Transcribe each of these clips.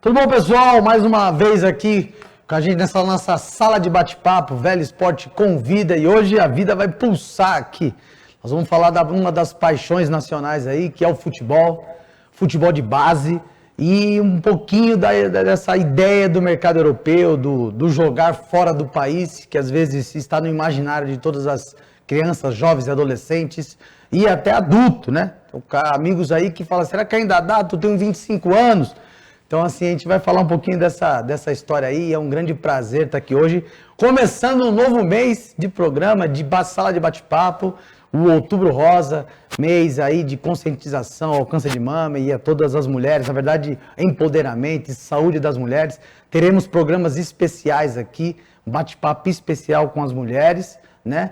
Tudo bom, pessoal? Mais uma vez aqui com a gente nessa nossa sala de bate-papo, Velho Esporte Convida, e hoje a vida vai pulsar aqui. Nós vamos falar de uma das paixões nacionais aí, que é o futebol de base, e um pouquinho dessa ideia do mercado europeu, do jogar fora do país, que às vezes está no imaginário de todas as crianças, jovens e adolescentes, e até adulto, né? Amigos aí que falam, será que ainda dá? Tu tem 25 anos? Então, assim, a gente vai falar um pouquinho dessa história aí. É um grande prazer estar aqui hoje, começando um novo mês de programa, de sala de bate-papo, o Outubro Rosa, mês aí de conscientização ao câncer de mama e a todas as mulheres, na verdade, empoderamento e saúde das mulheres. Teremos programas especiais aqui, um bate-papo especial com as mulheres, né?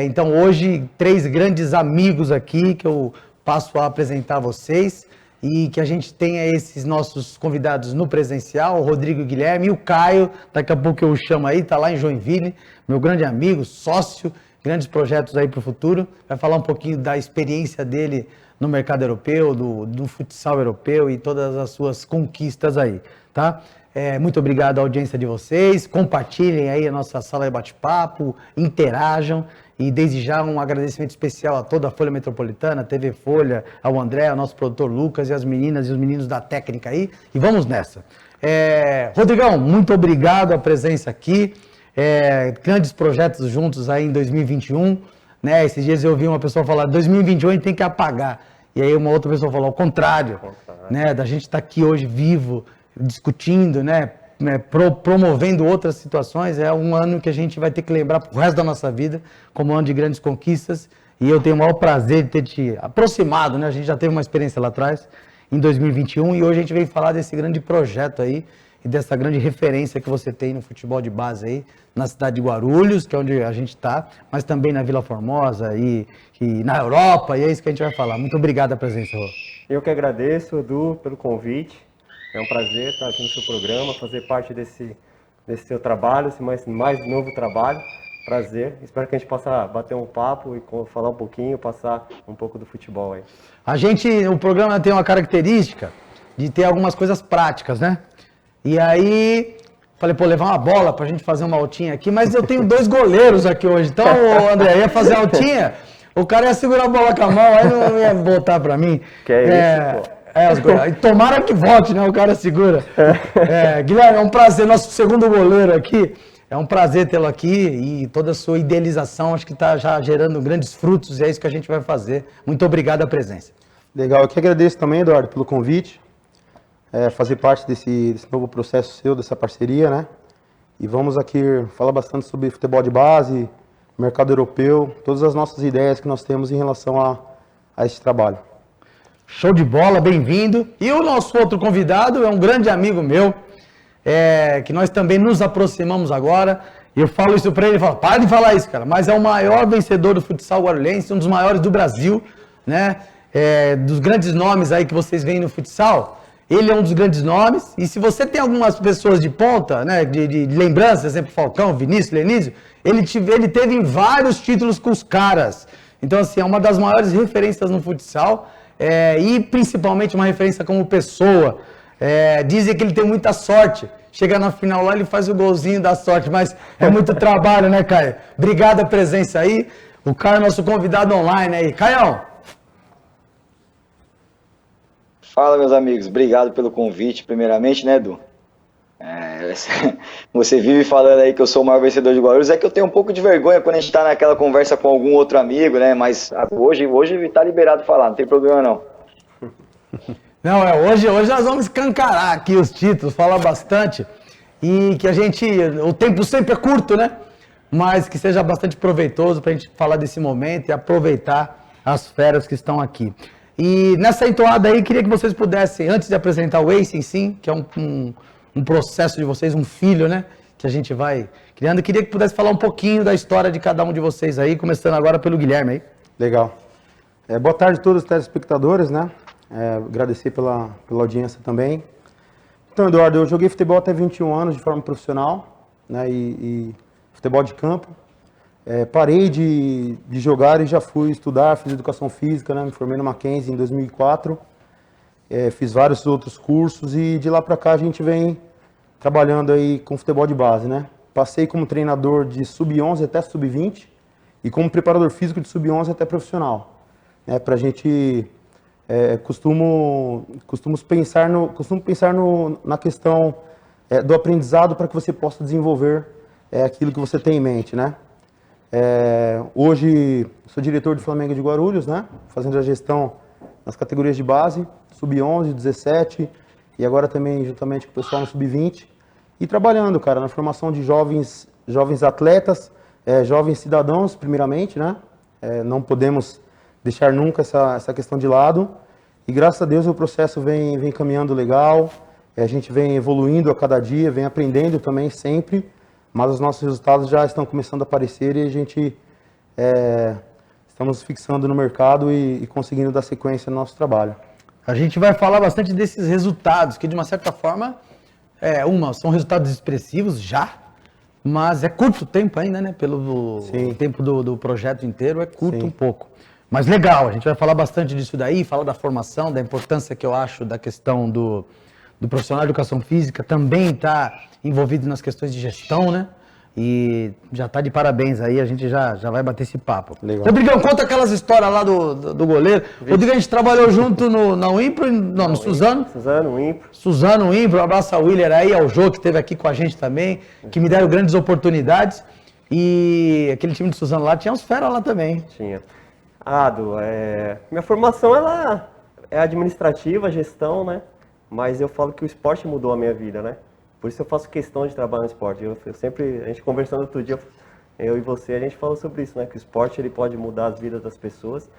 Então, hoje, 3 grandes amigos aqui que eu passo a apresentar a vocês. E que a gente tenha esses nossos convidados no presencial, o Rodrigo Guilherme e o Caio, daqui a pouco eu o chamo aí, tá lá em Joinville, meu grande amigo, sócio, grandes projetos aí para o futuro, vai falar um pouquinho da experiência dele no mercado europeu, do futsal europeu e todas as suas conquistas aí, tá? Muito obrigado à audiência de vocês, compartilhem aí a nossa sala de bate-papo, interajam. E desde já um agradecimento especial a toda a Folha Metropolitana, TV Folha, ao André, ao nosso produtor Lucas e as meninas e os meninos da técnica aí. E vamos nessa. Rodrigão, muito obrigado a presença aqui. Grandes projetos juntos aí em 2021. Né? Esses dias eu ouvi uma pessoa falar, 2021 a gente tem que apagar. E aí uma outra pessoa falou, ao contrário. Né? Da gente estar aqui hoje vivo, discutindo, né? Promovendo outras situações, é um ano que a gente vai ter que lembrar pro resto da nossa vida, como um ano de grandes conquistas, e eu tenho o maior prazer de ter te aproximado, né? A gente já teve uma experiência lá atrás, em 2021, e hoje a gente veio falar desse grande projeto aí, e dessa grande referência que você tem no futebol de base aí, na cidade de Guarulhos, que é onde a gente está, mas também na Vila Formosa e na Europa, e é isso que a gente vai falar. Muito obrigado pela presença, Rô. Eu que agradeço, Edu, pelo convite. É um prazer estar aqui no seu programa, fazer parte desse seu trabalho, esse mais novo trabalho. Prazer. Espero que a gente possa bater um papo e falar um pouquinho, passar um pouco do futebol aí. O programa tem uma característica de ter algumas coisas práticas, né? E aí, falei, levar uma bola pra gente fazer uma altinha aqui, mas eu tenho 2 goleiros aqui hoje. Então, André, ia fazer altinha, o cara ia segurar a bola com a mão, aí não ia voltar pra mim. Que é isso, pô. Tomara que volte, né? O cara segura. Guilherme, é um prazer, nosso segundo goleiro aqui. É um prazer tê-lo aqui e toda a sua idealização, acho que está já gerando grandes frutos e é isso que a gente vai fazer. Muito obrigado a presença. Legal, eu que agradeço também, Eduardo, pelo convite. Fazer parte desse novo processo seu, dessa parceria, né? E vamos aqui falar bastante sobre futebol de base, mercado europeu, todas as nossas ideias que nós temos em relação a esse trabalho. Show de bola, bem-vindo. E o nosso outro convidado é um grande amigo meu, que nós também nos aproximamos agora. Eu falo isso para ele, ele fala, para de falar isso, cara, mas é o maior vencedor do futsal guarulhense, um dos maiores do Brasil, né? Dos grandes nomes aí que vocês veem no futsal, ele é um dos grandes nomes. E se você tem algumas pessoas de ponta, né, de lembrança, exemplo, Falcão, Vinícius, Lenísio, ele teve vários títulos com os caras. Então, assim, é uma das maiores referências no futsal. E principalmente uma referência como pessoa. Dizem que ele tem muita sorte. Chega na final lá, ele faz o golzinho da sorte, mas é muito trabalho, né, Caio? Obrigado a presença aí. O Caio é nosso convidado online aí. Caião! Fala, meus amigos. Obrigado pelo convite, primeiramente, né, Edu? Você vive falando aí que eu sou o maior vencedor de Guarulhos, é que eu tenho um pouco de vergonha quando a gente tá naquela conversa com algum outro amigo, né? Mas hoje tá liberado falar, não tem problema não. Não, hoje nós vamos escancarar aqui os títulos, falar bastante, e que o tempo sempre é curto, né? Mas que seja bastante proveitoso pra gente falar desse momento e aproveitar as feras que estão aqui. E nessa entoada aí, queria que vocês pudessem, antes de apresentar o Ace em si, que é um processo de vocês, um filho, né? Que a gente vai criando. Eu queria que pudesse falar um pouquinho da história de cada um de vocês aí, começando agora pelo Guilherme aí. Legal. Boa tarde a todos os telespectadores, né? Agradecer pela audiência também. Então, Eduardo, eu joguei futebol até 21 anos de forma profissional, né? E futebol de campo. Parei de jogar e já fui estudar, fiz educação física, né? Me formei no Mackenzie em 2004. fiz vários outros cursos e de lá para cá a gente vem trabalhando aí com futebol de base, né? Passei como treinador de sub-11 até sub-20 e como preparador físico de sub-11 até profissional. Pra gente, costumo pensar na questão do aprendizado para que você possa desenvolver aquilo que você tem em mente, né? Hoje sou diretor do Flamengo de Guarulhos, né? Fazendo a gestão nas categorias de base, sub-11, 17 e agora também juntamente com o pessoal no sub-20 e trabalhando, cara, na formação de jovens atletas, jovens cidadãos, primeiramente, né? Não podemos deixar nunca essa questão de lado e graças a Deus o processo vem caminhando legal, a gente vem evoluindo a cada dia, vem aprendendo também sempre, mas os nossos resultados já estão começando a aparecer e a gente estamos fixando no mercado e conseguindo dar sequência no nosso trabalho. A gente vai falar bastante desses resultados, que de uma certa forma, são resultados expressivos já, mas é curto tempo ainda, né? Pelo tempo do projeto inteiro, é curto um pouco. Mas legal, a gente vai falar bastante disso daí, falar da formação, da importância que eu acho da questão do profissional de educação física, também está envolvido nas questões de gestão, né? E já tá de parabéns aí, a gente já vai bater esse papo. Legal. Rodrigão, conta aquelas histórias lá do goleiro. Rodrigo, a gente trabalhou junto na Unimpro, no Suzano. Suzano, Unimpro. Suzano, Unimpro, um abraço ao Willer aí, ao Jô, que esteve aqui com a gente também, que me deram grandes oportunidades. E aquele time de Suzano lá, tinha uns fera lá também. Tinha. Minha formação ela é administrativa, gestão, né? Mas eu falo que o esporte mudou a minha vida, né? Por isso eu faço questão de trabalhar no esporte. Eu sempre, a gente conversando outro dia, eu e você, a gente falou sobre isso, né? Que o esporte ele pode mudar as vidas das pessoas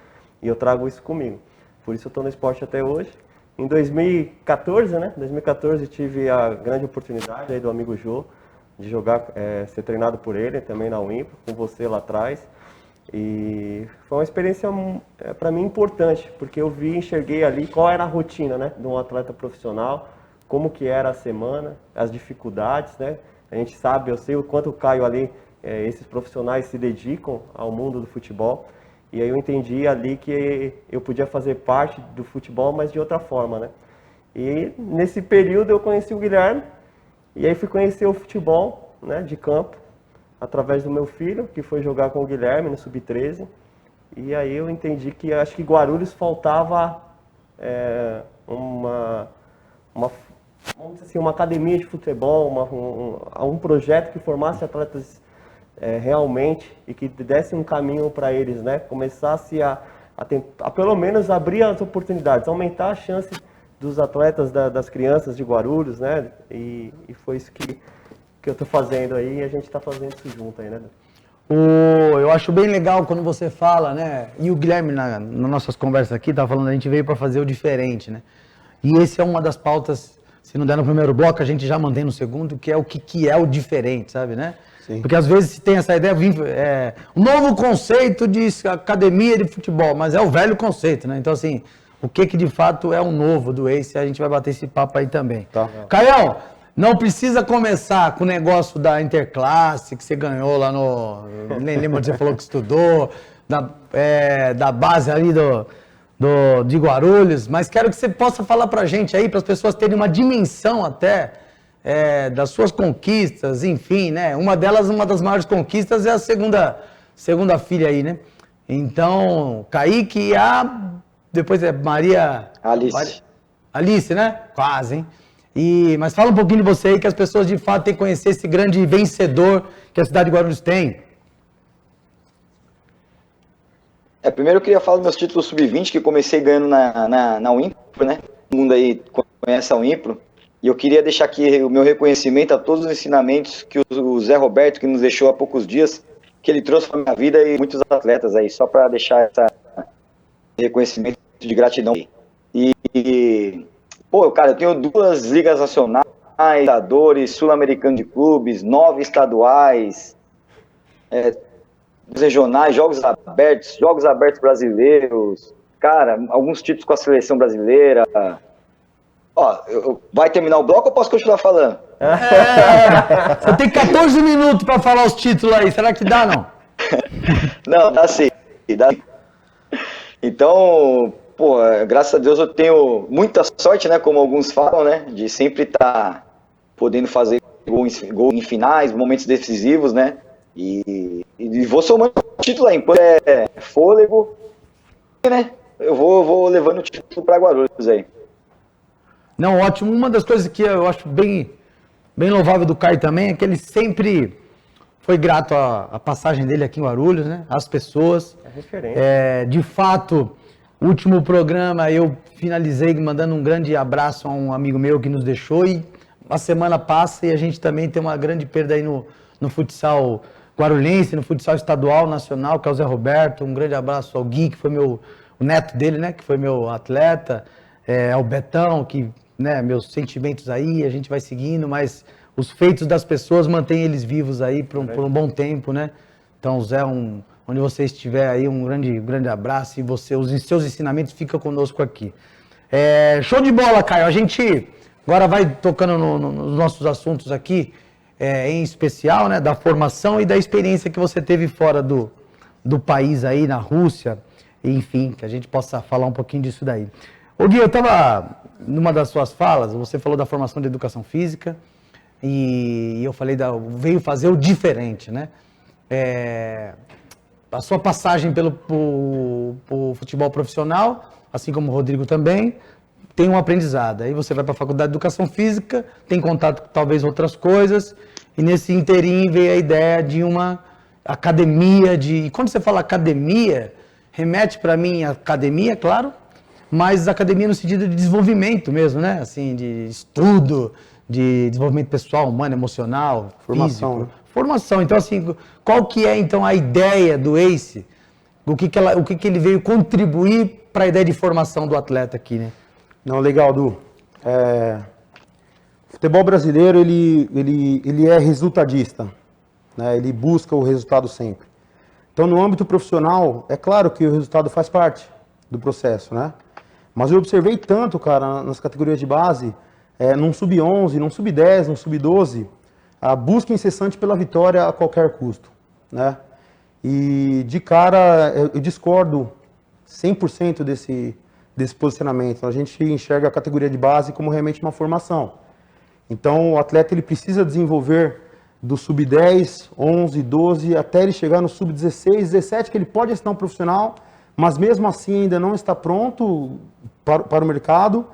e eu trago isso comigo. Por isso eu estou no esporte até hoje. Em 2014, né? 2014 eu tive a grande oportunidade aí do amigo Jô de jogar, ser treinado por ele também na Unimpro, com você lá atrás. E foi uma experiência para mim importante, porque eu enxerguei ali qual era a rotina, né, de um atleta profissional, como que era a semana, as dificuldades, né? A gente sabe, eu sei o quanto o Caio ali, esses profissionais se dedicam ao mundo do futebol. E aí eu entendi ali que eu podia fazer parte do futebol, mas de outra forma, né? E nesse período eu conheci o Guilherme, e aí fui conhecer o futebol, né, de campo, através do meu filho, que foi jogar com o Guilherme no Sub-13. E aí eu entendi que acho que Guarulhos faltava vamos dizer assim, uma academia de futebol, um projeto que formasse atletas realmente e que desse um caminho para eles, né? Começasse a pelo menos abrir as oportunidades, aumentar a chance dos atletas, das crianças de Guarulhos, né? E foi isso que eu estou fazendo aí, e a gente está fazendo isso junto aí, né? Eu acho bem legal quando você fala, né? E o Guilherme, nas nossas conversas aqui, tá falando, a gente veio para fazer o diferente, né? E esse é uma das pautas, se não der no primeiro bloco, a gente já mantém no segundo, que é o que é o diferente, sabe, né? Sim. Porque às vezes tem essa ideia, um novo conceito de academia de futebol, mas é o velho conceito, né? Então, assim, o que de fato é o novo do Ace, a gente vai bater esse papo aí também. Tá. Caião, não precisa começar com o negócio da interclasse que você ganhou lá nem lembro onde você falou que estudou, da base ali de Guarulhos, mas quero que você possa falar pra gente aí, para as pessoas terem uma dimensão até das suas conquistas, enfim, né? Uma das maiores conquistas é a segunda filha aí, né? Então, Kaique e depois é Maria... Alice, né? Quase, hein? Mas fala um pouquinho de você aí, que as pessoas de fato têm que conhecer esse grande vencedor que a cidade de Guarulhos tem. Primeiro eu queria falar dos meus títulos sub-20, que comecei ganhando na Unimpro, né? Todo mundo aí conhece a Unimpro. E eu queria deixar aqui o meu reconhecimento a todos os ensinamentos que o Zé Roberto, que nos deixou há poucos dias, que ele trouxe para a minha vida e muitos atletas aí, só para deixar esse reconhecimento de gratidão. Cara, eu tenho 2 ligas nacionais, sul-americano de clubes, 9 estaduais, regionais, jogos abertos brasileiros, cara, alguns títulos com a seleção brasileira. Vai terminar o bloco ou posso continuar falando? Você tem 14 minutos para falar os títulos aí, será que dá, não? Não, dá sim. Então, pô, graças a Deus eu tenho muita sorte, né, como alguns falam, né, de sempre estar podendo fazer gol em finais, momentos decisivos, né, e vou somando título aí, enquanto é fôlego, né, eu vou levando o título para Guarulhos aí. Não, ótimo. Uma das coisas que eu acho bem louvável do Caio também é que ele sempre foi grato à passagem dele aqui em Guarulhos, né? Às pessoas. É referência. De fato, o último programa eu finalizei mandando um grande abraço a um amigo meu que nos deixou e a semana passa e a gente também tem uma grande perda aí no futsal guarulhense, no futsal estadual, nacional, que é o Zé Roberto. Um grande abraço ao Gui, que foi o neto dele, né? Que foi meu atleta, ao Betão, que, né, meus sentimentos aí, a gente vai seguindo, mas os feitos das pessoas mantêm eles vivos aí por um bom tempo, né? Então, Zé, onde você estiver aí, um grande abraço e os seus ensinamentos ficam conosco aqui. Show de bola, Caio. A gente agora vai tocando nos nossos assuntos aqui, em especial, né, da formação e da experiência que você teve fora do país aí, na Rússia, enfim, que a gente possa falar um pouquinho disso daí. Ô Gui, eu estava, numa das suas falas, você falou da formação de educação física e eu falei, veio fazer o diferente, né? A sua passagem pelo futebol profissional, assim como o Rodrigo também, tem um aprendizado. Aí você vai para a faculdade de educação física, tem contato com talvez outras coisas, e nesse interim veio a ideia de uma academia E quando você fala academia, remete para mim à academia, claro, mas academia no sentido de desenvolvimento mesmo, né? Assim, de estudo, de desenvolvimento pessoal, humano, emocional, Formação, físico. né? Formação. Então, assim, qual que é, então, a ideia do ACE? O que ele veio contribuir para a ideia de formação do atleta aqui, né? Não, legal, Du. O futebol brasileiro, ele é resultadista, né? Ele busca o resultado sempre. Então, no âmbito profissional, é claro que o resultado faz parte do processo, né? Mas eu observei tanto, cara, nas categorias de base, num sub-11, num sub-10, num sub-12, a busca incessante pela vitória a qualquer custo, né? E, de cara, eu discordo 100% desse posicionamento. A gente enxerga a categoria de base como realmente uma formação. Então, o atleta ele precisa desenvolver do sub-10, 11, 12, até ele chegar no sub-16, 17, que ele pode assinar um profissional, mas mesmo assim ainda não está pronto para o mercado,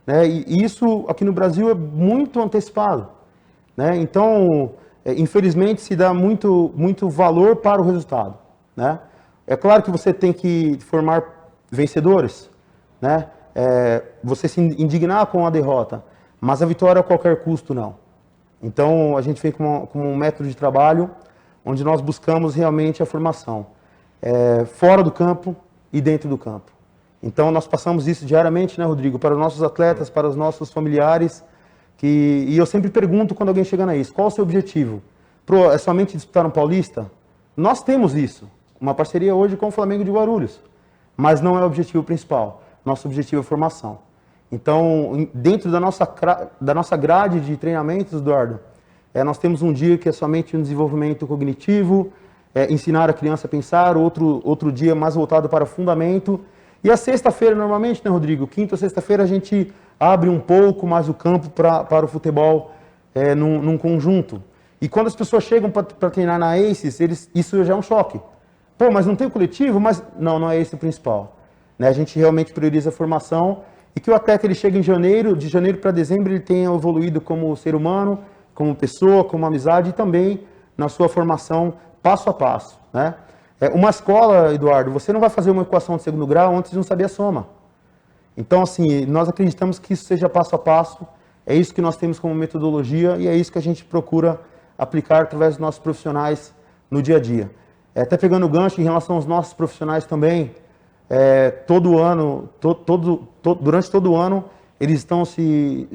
né? E isso aqui no Brasil é muito antecipado, né? Então, infelizmente, se dá muito valor para o resultado, né? É claro que você tem que formar vencedores, né? Você se indignar com a derrota, mas a vitória a qualquer custo não. Então, a gente vem com um método de trabalho onde nós buscamos realmente a formação, fora do campo e dentro do campo. Então, nós passamos isso diariamente, né, Rodrigo, para os nossos atletas, para os nossos familiares, e eu sempre pergunto quando alguém chega na isso, qual o seu objetivo? É somente disputar um Paulista? Nós temos isso, uma parceria hoje com o Flamengo de Guarulhos, mas não é o objetivo principal. Nosso objetivo é formação. Então, dentro da nossa grade de treinamentos, Eduardo, nós temos um dia que é somente um desenvolvimento cognitivo, ensinar a criança a pensar, outro dia mais voltado para fundamento. E a sexta-feira, normalmente, né, Rodrigo? Quinta ou sexta-feira a gente abre um pouco mais o campo para o futebol num conjunto. E quando as pessoas chegam para treinar na ACES, isso já é um choque. Pô, mas não tem o coletivo? Mas não é esse o principal. Né? A gente realmente prioriza a formação e que o atleta ele chega de janeiro para dezembro, ele tenha evoluído como ser humano, como pessoa, como amizade e também na sua formação passo a passo, né? Uma escola, Eduardo, você não vai fazer uma equação de segundo grau antes de não saber a soma. Então, assim, nós acreditamos que isso seja passo a passo, é isso que nós temos como metodologia e é isso que a gente procura aplicar através dos nossos profissionais no dia a dia. Até pegando o gancho em relação aos nossos profissionais também, todo ano, durante todo o ano, eles estão se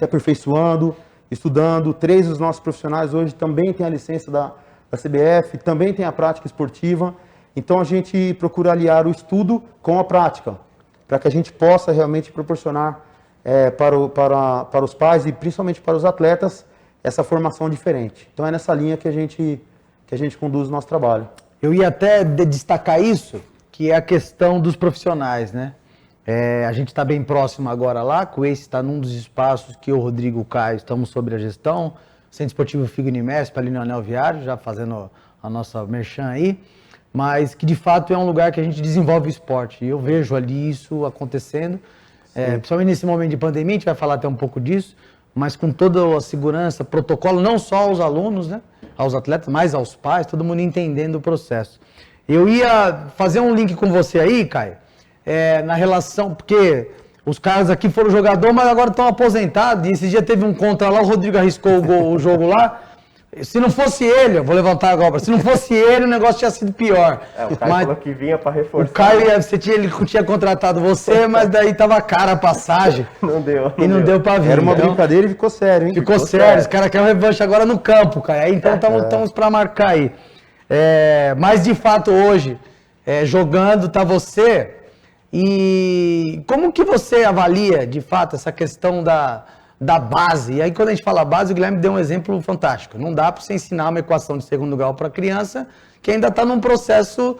aperfeiçoando, estudando. 3 dos nossos profissionais hoje também têm a licença da CBF, também tem a prática esportiva. Então a gente procura aliar o estudo com a prática, para que a gente possa realmente proporcionar para os pais e principalmente para os atletas essa formação diferente. Então é nessa linha que a gente conduz o nosso trabalho. Eu ia até destacar isso, que é a questão dos profissionais, né? A gente está bem próximo agora lá, que o Ace está num dos espaços que eu, Rodrigo e o Caio estamos sobre a gestão, Centro Esportivo Figo Unimesp, ali no Anel Viário, já fazendo a nossa merchan aí, mas que de fato é um lugar que a gente desenvolve esporte, e eu vejo ali isso acontecendo, principalmente nesse momento de pandemia, a gente vai falar até um pouco disso, mas com toda a segurança, protocolo, não só aos alunos, né, aos atletas, mas aos pais, todo mundo entendendo o processo. Eu ia fazer um link com você aí, Caio, na relação, porque os caras aqui foram jogador, mas agora estão aposentados, e esse dia teve um contra lá, o Rodrigo arriscou o jogo lá, se não fosse ele, eu vou levantar agora, se não fosse ele, o negócio tinha sido pior. O Caio falou que vinha para reforçar. O Caio, ele tinha contratado você, mas daí tava cara a passagem. Não deu. E não deu pra vir. Era uma brincadeira e ficou sério, hein? Ficou sério, os caras querem revanche agora no campo, Caio. Aí, então estamos para marcar aí. Mas de fato hoje, jogando, tá você. E como que você avalia, de fato, essa questão da base? E aí, quando a gente fala base, o Guilherme deu um exemplo fantástico. Não dá para você ensinar uma equação de segundo grau para criança que ainda está num processo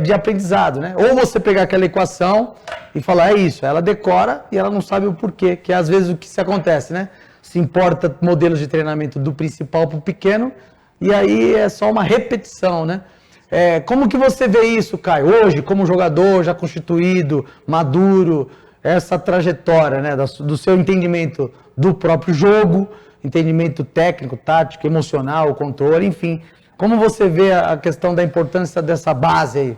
de aprendizado, né? Ou você pegar aquela equação e falar, é isso, ela decora e ela não sabe o porquê, que é às vezes o que se acontece, né? Se importa modelos de treinamento do principal para o pequeno e aí é só uma repetição, né? Como que você vê isso, Caio, hoje, como jogador já constituído, maduro, essa trajetória, né, do seu entendimento do próprio jogo, entendimento técnico, tático, emocional, controle, enfim. Como você vê a questão da importância dessa base aí?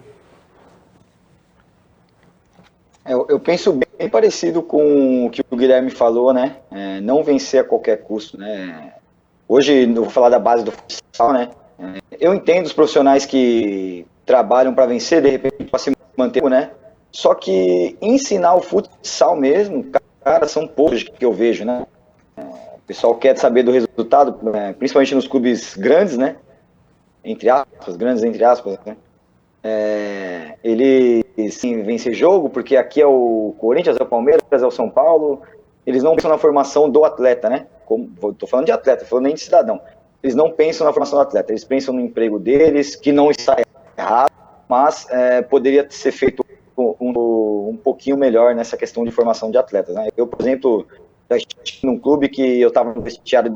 Eu penso bem parecido com o que o Guilherme falou, né? Não vencer a qualquer custo, né? Hoje, eu vou falar da base do futsal, né? Eu entendo os profissionais que trabalham para vencer, de repente, para se manter, né? Só que ensinar o futsal mesmo, cara, são poucos que eu vejo, né? O pessoal quer saber do resultado, principalmente nos clubes grandes, né? Grandes entre aspas, né? Ele sim vencer jogo, porque aqui é o Corinthians, é o Palmeiras, é o São Paulo. Eles não pensam na formação do atleta, né? Tô falando de atleta, tô falando nem de cidadão. Eles não pensam na formação do atleta, eles pensam no emprego deles, que não está errado, mas poderia ser feito um pouquinho melhor nessa questão de formação de atletas, né? Eu, por exemplo, já estive num clube que eu estava no vestiário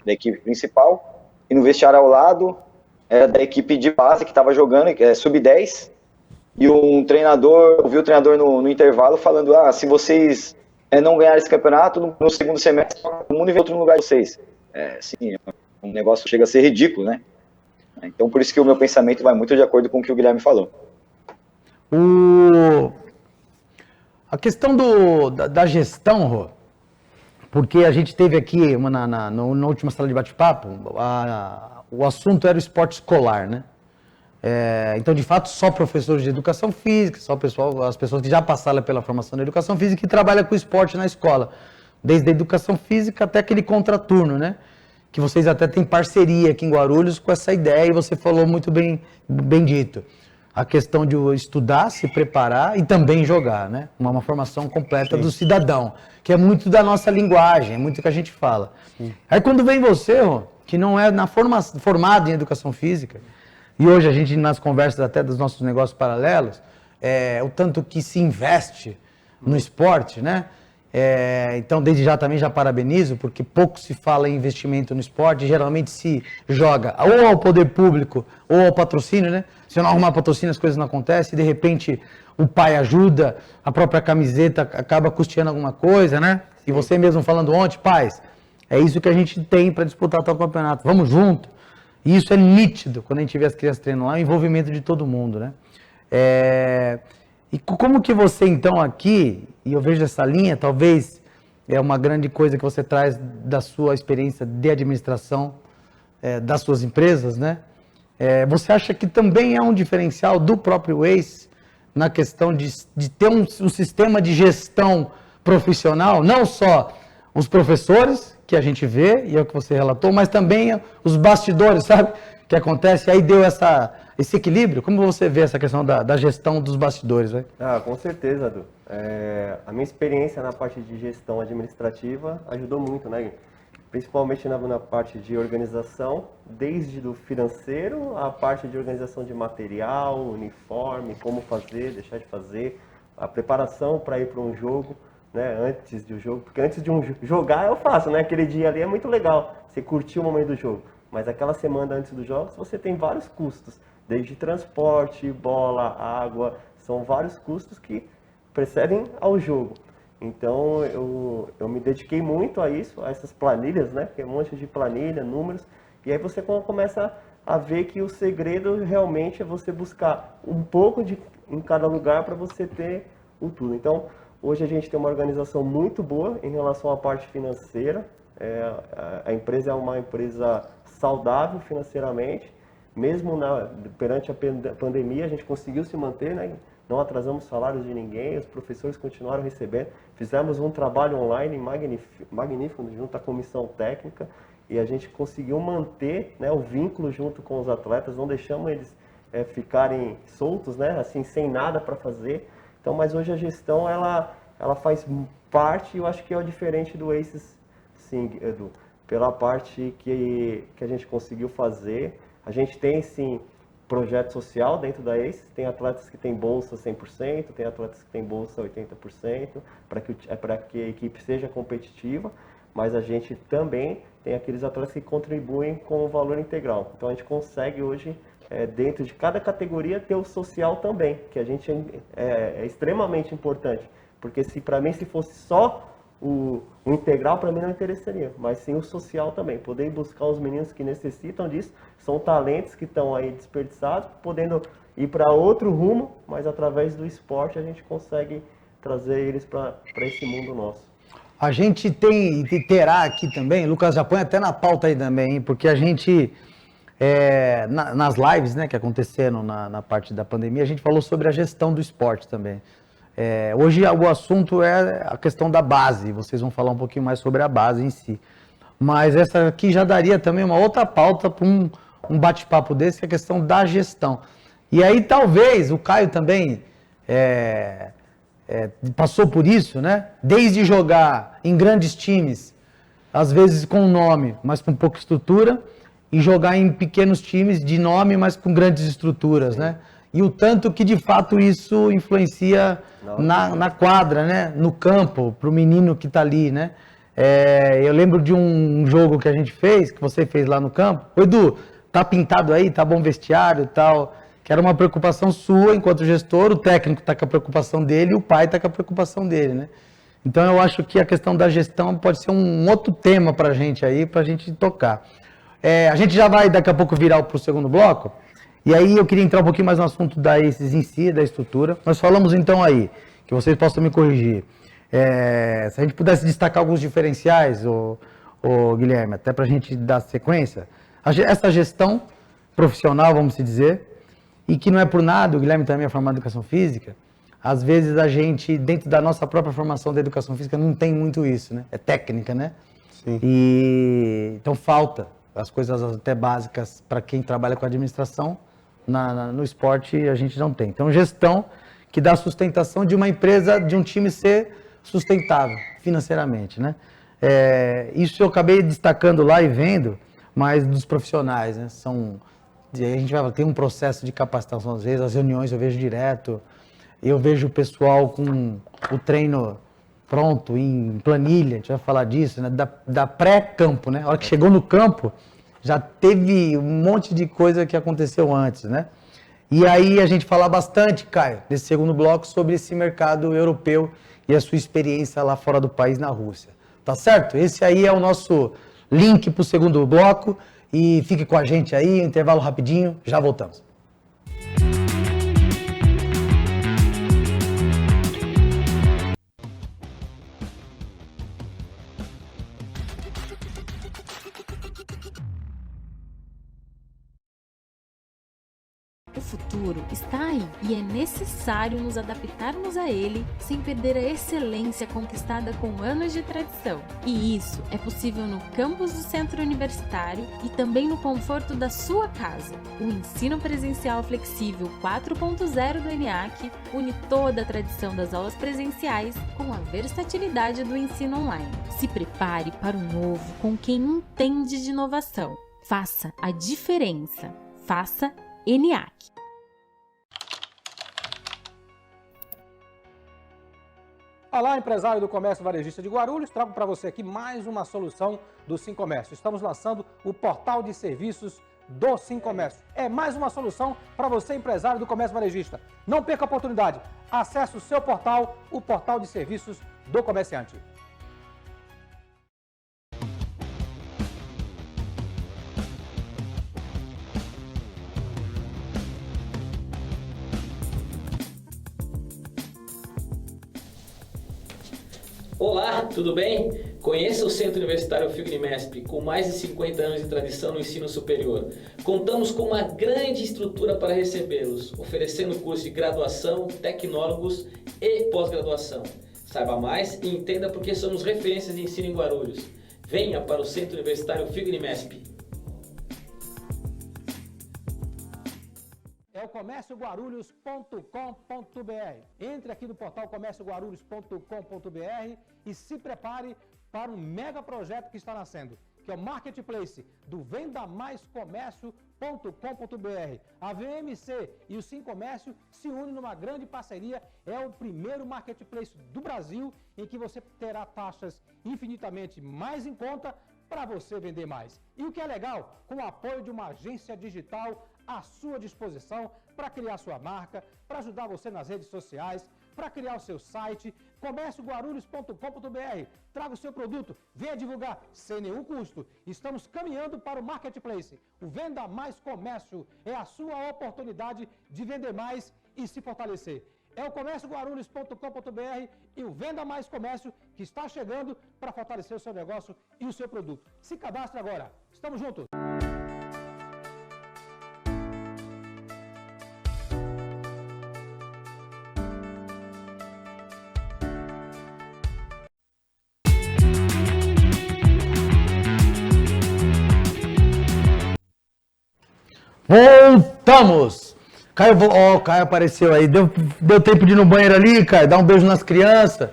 da equipe principal, e no vestiário ao lado era da equipe de base que estava jogando, sub-10, e eu vi o treinador no intervalo falando, se vocês não ganharem esse campeonato, no segundo semestre, todo mundo vem outro lugar de vocês. Sim, um negócio chega a ser ridículo, né? Então, por isso que o meu pensamento vai muito de acordo com o que o Guilherme falou. A questão da gestão, Rô, porque a gente teve aqui, na última sala de bate-papo, o assunto era o esporte escolar, né? Então, de fato, só professores de educação física, as pessoas que já passaram pela formação da educação física e trabalham com esporte na escola, desde a educação física até aquele contraturno, né? Que vocês até têm parceria aqui em Guarulhos com essa ideia, e você falou muito bem dito. A questão de estudar, se preparar e também jogar, né? Uma formação completa do cidadão, que é muito da nossa linguagem, é muito que a gente fala. Sim. Aí quando vem você, que não é formado em educação física, e hoje a gente, nas conversas até dos nossos negócios paralelos, o tanto que se investe no esporte, né? Então, desde já também já parabenizo, porque pouco se fala em investimento no esporte, geralmente se joga ou ao poder público ou ao patrocínio, né? Se eu não arrumar patrocínio, as coisas não acontecem, e de repente o pai ajuda, a própria camiseta acaba custeando alguma coisa, né? E você mesmo falando ontem, pais, é isso que a gente tem para disputar tal campeonato, vamos junto. E isso é nítido quando a gente vê as crianças treinando lá, o envolvimento de todo mundo, né? E como que você, então, aqui, e eu vejo essa linha, talvez é uma grande coisa que você traz da sua experiência de administração das suas empresas, né? Você acha que também é um diferencial do próprio Ace na questão de ter um sistema de gestão profissional, não só os professores, que a gente vê, e é o que você relatou, mas também os bastidores, sabe? Que acontece, aí deu esse equilíbrio. Como você vê essa questão da gestão dos bastidores, né? Com certeza, Edu. A minha experiência na parte de gestão administrativa ajudou muito, né? Principalmente na parte de organização, desde do financeiro, a parte de organização de material, uniforme, como fazer, deixar de fazer, a preparação para ir para um jogo, né, antes do jogo, porque antes de jogar eu faço, né, aquele dia ali é muito legal, você curtir o momento do jogo, mas aquela semana antes dos jogos você tem vários custos, desde transporte, bola, água, são vários custos que precedem ao jogo. Então eu me dediquei muito a isso, a essas planilhas, né, que é um monte de planilha, números, e aí você começa a ver que o segredo realmente é você buscar um pouco em cada lugar para você ter o tudo. Então, hoje a gente tem uma organização muito boa em relação à parte financeira. A empresa é uma empresa saudável financeiramente. Mesmo perante a pandemia, a gente conseguiu se manter, né? Não atrasamos salários de ninguém, os professores continuaram recebendo. Fizemos um trabalho online magnífico junto à comissão técnica e a gente conseguiu manter, né, o vínculo junto com os atletas, não deixamos eles ficarem soltos, né, assim, sem nada para fazer. Então, mas hoje a gestão, ela faz parte, eu acho que é o diferente do Aces, sim, Edu, pela parte que a gente conseguiu fazer. A gente tem, sim, projeto social dentro da Aces, tem atletas que têm bolsa 100%, tem atletas que têm bolsa 80%, para que a equipe seja competitiva, mas a gente também tem aqueles atletas que contribuem com o valor integral. Então a gente consegue hoje, dentro de cada categoria, ter o social também, que a gente é extremamente importante, porque para mim, se fosse só o integral, para mim não interessaria, mas sim o social também, poder buscar os meninos que necessitam disso, são talentos que estão aí desperdiçados, podendo ir para outro rumo, mas através do esporte a gente consegue trazer eles para esse mundo nosso. A gente terá aqui também, Lucas já põe até na pauta aí também, hein, porque a gente, nas lives, né, que aconteceram na parte da pandemia, a gente falou sobre a gestão do esporte também. Hoje o assunto é a questão da base, vocês vão falar um pouquinho mais sobre a base em si. Mas essa aqui já daria também uma outra pauta para um bate-papo desse, que é a questão da gestão. E aí talvez o Caio também passou por isso, né? Desde jogar em grandes times, às vezes com nome, mas com pouca estrutura, e jogar em pequenos times de nome, mas com grandes estruturas, né? E o tanto que de fato isso influencia na quadra, né? No campo, para o menino que está ali, né? Eu lembro de um jogo que a gente fez, que você fez lá no campo. Ô, Edu, tá pintado aí, tá bom vestiário e tal, que era uma preocupação sua enquanto gestor, o técnico está com a preocupação dele e o pai está com a preocupação dele, né? Então eu acho que a questão da gestão pode ser um outro tema para a gente aí, para a gente tocar. A gente já vai daqui a pouco virar para o segundo bloco, e aí eu queria entrar um pouquinho mais no assunto da Aces em si, da estrutura. Nós falamos então aí, que vocês possam me corrigir, se a gente pudesse destacar alguns diferenciais, o Guilherme, até para a gente dar sequência, essa gestão profissional, vamos dizer, e que não é por nada, o Guilherme também é formado em Educação Física, às vezes a gente, dentro da nossa própria formação da Educação Física, não tem muito isso, né? É técnica, né? Sim. Então falta as coisas até básicas para quem trabalha com administração, no esporte a gente não tem. Então gestão que dá sustentação de uma empresa, de um time ser sustentável financeiramente, né? Isso eu acabei destacando lá e vendo, mas dos profissionais, né? A gente vai ter um processo de capacitação às vezes, as reuniões eu vejo direto, eu vejo o pessoal com o treino pronto, em planilha, a gente vai falar disso, né? Da pré-campo, né? A hora que chegou no campo, já teve um monte de coisa que aconteceu antes, né? E aí a gente fala bastante, Caio, nesse segundo bloco, sobre esse mercado europeu e a sua experiência lá fora do país, na Rússia. Tá certo? Esse aí é o nosso link para o segundo bloco. E fique com a gente aí, intervalo rapidinho, já voltamos. O futuro está aí e é necessário nos adaptarmos a ele sem perder a excelência conquistada com anos de tradição. E isso é possível no campus do Centro Universitário e também no conforto da sua casa. O ensino presencial flexível 4.0 do ENIAC une toda a tradição das aulas presenciais com a versatilidade do ensino online. Se prepare para o novo com quem entende de inovação. Faça a diferença. Faça ENIAC. Olá, empresário do comércio varejista de Guarulhos, trago para você aqui mais uma solução do Sim Comércio. Estamos lançando o portal de serviços do Sim Comércio. É mais uma solução para você, empresário do comércio varejista. Não perca a oportunidade. Acesse o seu portal, o portal de serviços do comerciante. Olá, tudo bem? Conheça o Centro Universitário Figlimesp, com mais de 50 anos de tradição no ensino superior. Contamos com uma grande estrutura para recebê-los, oferecendo cursos de graduação, tecnólogos e pós-graduação. Saiba mais e entenda por que somos referências de ensino em Guarulhos. Venha para o Centro Universitário Figlimesp. É o comércioguarulhos.com.br. Entre aqui no portal comércioguarulhos.com.br e se prepare para um mega projeto que está nascendo, que é o Marketplace do vendamaiscomércio.com.br. A VMC e o Sim Comércio se unem numa grande parceria. É o primeiro marketplace do Brasil em que você terá taxas infinitamente mais em conta para você vender mais. E o que é legal, com o apoio de uma agência digital à sua disposição para criar sua marca, para ajudar você nas redes sociais, para criar o seu site, comércioguarulhos.com.br. Traga o seu produto, venha divulgar sem nenhum custo. Estamos caminhando para o Marketplace. O Venda Mais Comércio é a sua oportunidade de vender mais e se fortalecer. É o comércioguarulhos.com.br e o Venda Mais Comércio que está chegando para fortalecer o seu negócio e o seu produto. Se cadastre agora. Estamos juntos! Voltamos! Caio, Caio apareceu aí. Deu tempo de ir no banheiro ali, Caio? Dá um beijo nas crianças.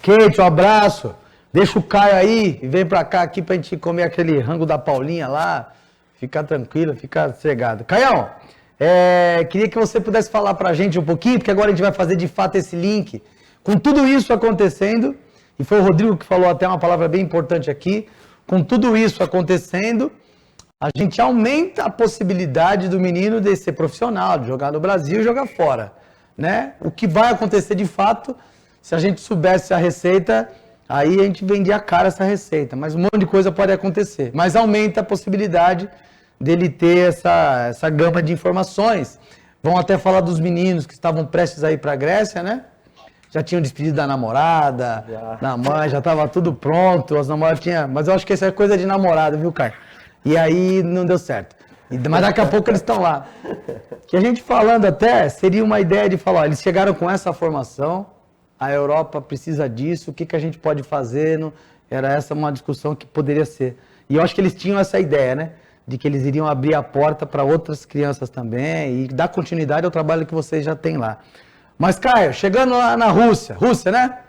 Kate, um abraço. Deixa o Caio aí e vem pra cá aqui pra gente comer aquele rango da Paulinha lá. Ficar tranquilo, ficar cegado. Caião, queria que você pudesse falar pra gente um pouquinho, porque agora a gente vai fazer de fato esse link. Com tudo isso acontecendo, e foi o Rodrigo que falou até uma palavra bem importante aqui, com tudo isso acontecendo, a gente aumenta a possibilidade do menino de ser profissional, de jogar no Brasil e jogar fora, né? O que vai acontecer de fato, se a gente soubesse a receita, aí a gente vendia a cara essa receita, mas um monte de coisa pode acontecer. Mas aumenta a possibilidade dele ter essa gama de informações. Vão até falar dos meninos que estavam prestes a ir para a Grécia, né? Já tinham despedido da namorada, da mãe, já estava tudo pronto, as namoradas tinham... Mas eu acho que isso é coisa de namorada, viu, Caio? E aí não deu certo. Mas daqui a pouco eles estão lá. Que a gente falando até, seria uma ideia de falar, ó, eles chegaram com essa formação, a Europa precisa disso, o que a gente pode fazer? Era essa uma discussão que poderia ser. E eu acho que eles tinham essa ideia, né? De que eles iriam abrir a porta para outras crianças também e dar continuidade ao trabalho que vocês já têm lá. Mas, Caio, chegando lá na Rússia, né?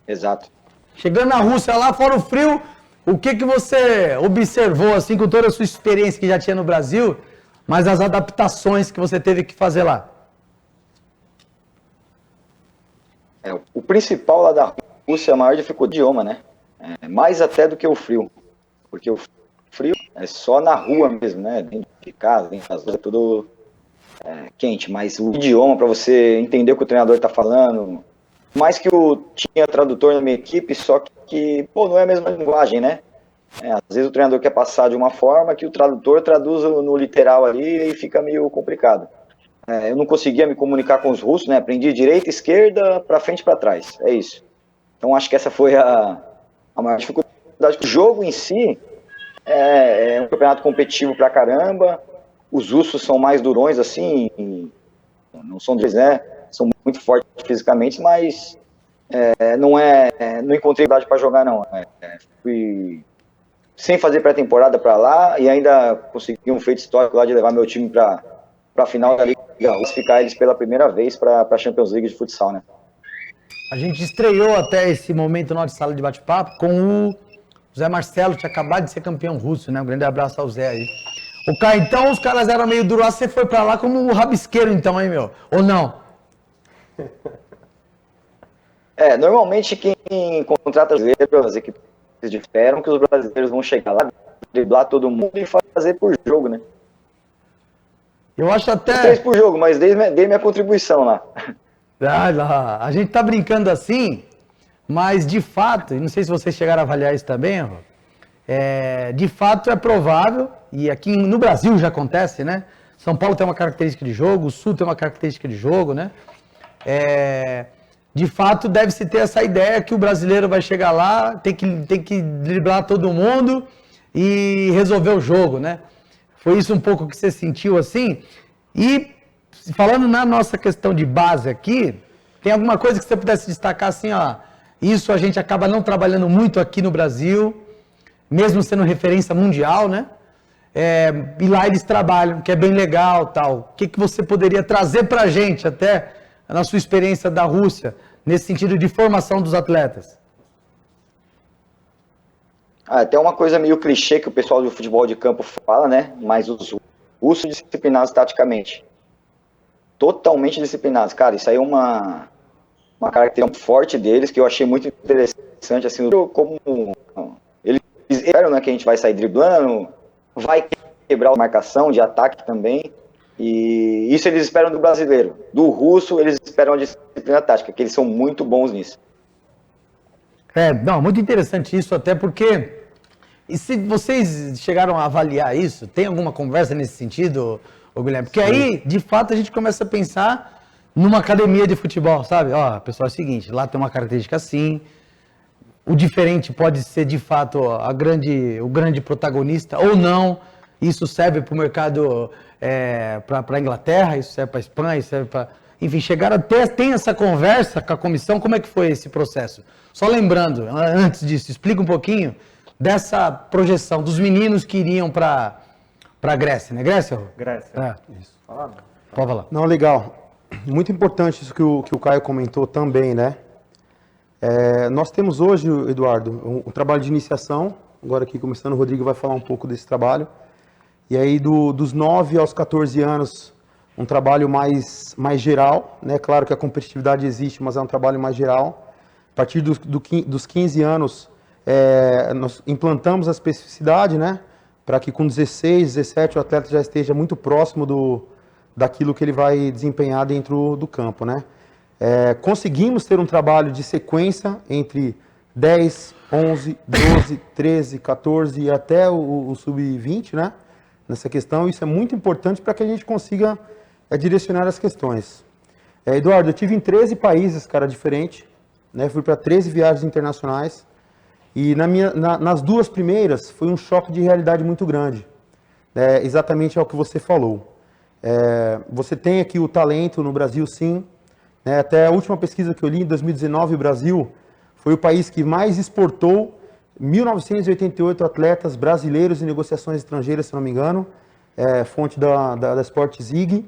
Exato. Chegando na Rússia lá, fora o frio... O que você observou, assim, com toda a sua experiência que já tinha no Brasil, mas as adaptações que você teve que fazer lá? O principal lá da Rússia, a maior dificuldade é o idioma, né? Mais até do que o frio. Porque o frio é só na rua mesmo, né? Dentro de casa, é tudo quente. Mas o idioma, para você entender o que o treinador está falando... Mais que eu tinha tradutor na minha equipe, só que não é a mesma linguagem, né? Às vezes o treinador quer passar de uma forma que o tradutor traduz no literal ali e fica meio complicado. Eu não conseguia me comunicar com os russos, né? Aprendi direita, esquerda, para frente e para trás. É isso. Então acho que essa foi a maior dificuldade. O jogo em si é um campeonato competitivo pra caramba. Os russos são mais durões, assim, não são deles, né? São muito fortes fisicamente, mas não encontrei idade para jogar, não. Fui sem fazer pré-temporada para lá e ainda consegui um feito histórico lá de levar meu time para a final da Liga Russa, ficar eles pela primeira vez para a Champions League de futsal, né? A gente estreou até esse momento na sala de bate-papo com o Zé Marcelo, que tinha acabado de ser campeão russo, né? Um grande abraço ao Zé aí. O Caio, então os caras eram meio duros, você foi para lá como um rabisqueiro então, hein, meu? Ou não? Normalmente quem contrata brasileiro, as equipes esperam que os brasileiros vão chegar lá, driblar todo mundo e fazer por jogo, né? Eu acho até... 3 por jogo, mas dei minha contribuição lá. A gente tá brincando assim, mas de fato, e não sei se vocês chegaram a avaliar isso também, de fato é provável, e aqui no Brasil já acontece, né? São Paulo tem uma característica de jogo, o Sul tem uma característica de jogo, né? De fato, deve-se ter essa ideia que o brasileiro vai chegar lá, tem que driblar todo mundo e resolver o jogo, né? Foi isso um pouco que você sentiu assim? E falando na nossa questão de base aqui, tem alguma coisa que você pudesse destacar assim, ó, isso a gente acaba não trabalhando muito aqui no Brasil, mesmo sendo referência mundial, né? E lá eles trabalham, que é bem legal, tal. O que você poderia trazer pra gente, até na sua experiência da Rússia, nesse sentido de formação dos atletas? Até uma coisa meio clichê que o pessoal do futebol de campo fala, né? Mas os russos disciplinados taticamente. Totalmente disciplinados. Cara, isso aí é uma característica forte deles, que eu achei muito interessante, assim, como eles esperam, né, que a gente vai sair driblando, vai quebrar a marcação de ataque também, e isso eles esperam do brasileiro. Do russo, eles esperam a disciplina tática, que eles são muito bons nisso. Muito interessante isso, até porque, e se vocês chegaram a avaliar isso, tem alguma conversa nesse sentido, Guilherme? Porque aí, de fato, a gente começa a pensar numa academia de futebol, sabe? Ó, pessoal, é o seguinte, lá tem uma característica assim, o diferente pode ser, de fato, o grande protagonista, ou não. Isso serve para o mercado, para a Inglaterra, isso serve para a Espanha, isso serve para... Enfim, chegaram até, tem essa conversa com a comissão, como é que foi esse processo? Só lembrando, antes disso, explica um pouquinho dessa projeção dos meninos que iriam para a Grécia, né? Grécia? Grécia. Isso. Pode falar. Não, legal. Muito importante isso que o Caio comentou também, né? Nós temos hoje, Eduardo, um trabalho de iniciação, agora aqui começando, o Rodrigo vai falar um pouco desse trabalho, e aí dos 9 aos 14 anos, um trabalho mais geral, né? Claro que a competitividade existe, mas é um trabalho mais geral. A partir dos 15 anos, nós implantamos a especificidade, né? Para que com 16, 17 o atleta já esteja muito próximo daquilo que ele vai desempenhar dentro do campo, né? Conseguimos ter um trabalho de sequência entre 10, 11, 12, 13, 14 e até o sub-20, né? Nessa questão, isso é muito importante para que a gente consiga direcionar as questões. Eduardo, eu tive em 13 países, cara, diferentes, né? Fui para 13 viagens internacionais e nas 2 primeiras foi um choque de realidade muito grande. Exatamente ao que você falou. Você tem aqui o talento no Brasil, sim. Até a última pesquisa que eu li, em 2019, o Brasil foi o país que mais exportou 1.988 atletas brasileiros em negociações estrangeiras, se não me engano, fonte da Sport Zig.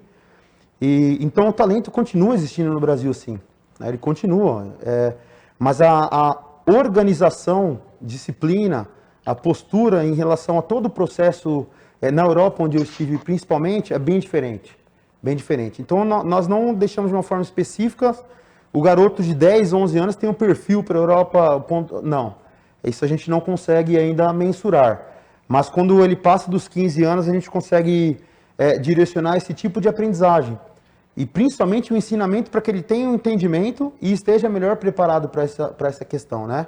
Então o talento continua existindo no Brasil, sim. Ele continua. Mas a organização, disciplina, a postura em relação a todo o processo na Europa, onde eu estive principalmente, é bem diferente. Bem diferente. Então, nós não deixamos de uma forma específica, o garoto de 10, 11 anos tem um perfil para a Europa, não. Isso a gente não consegue ainda mensurar. Mas quando ele passa dos 15 anos, a gente consegue direcionar esse tipo de aprendizagem. E principalmente o ensinamento para que ele tenha um entendimento e esteja melhor preparado para essa questão, né?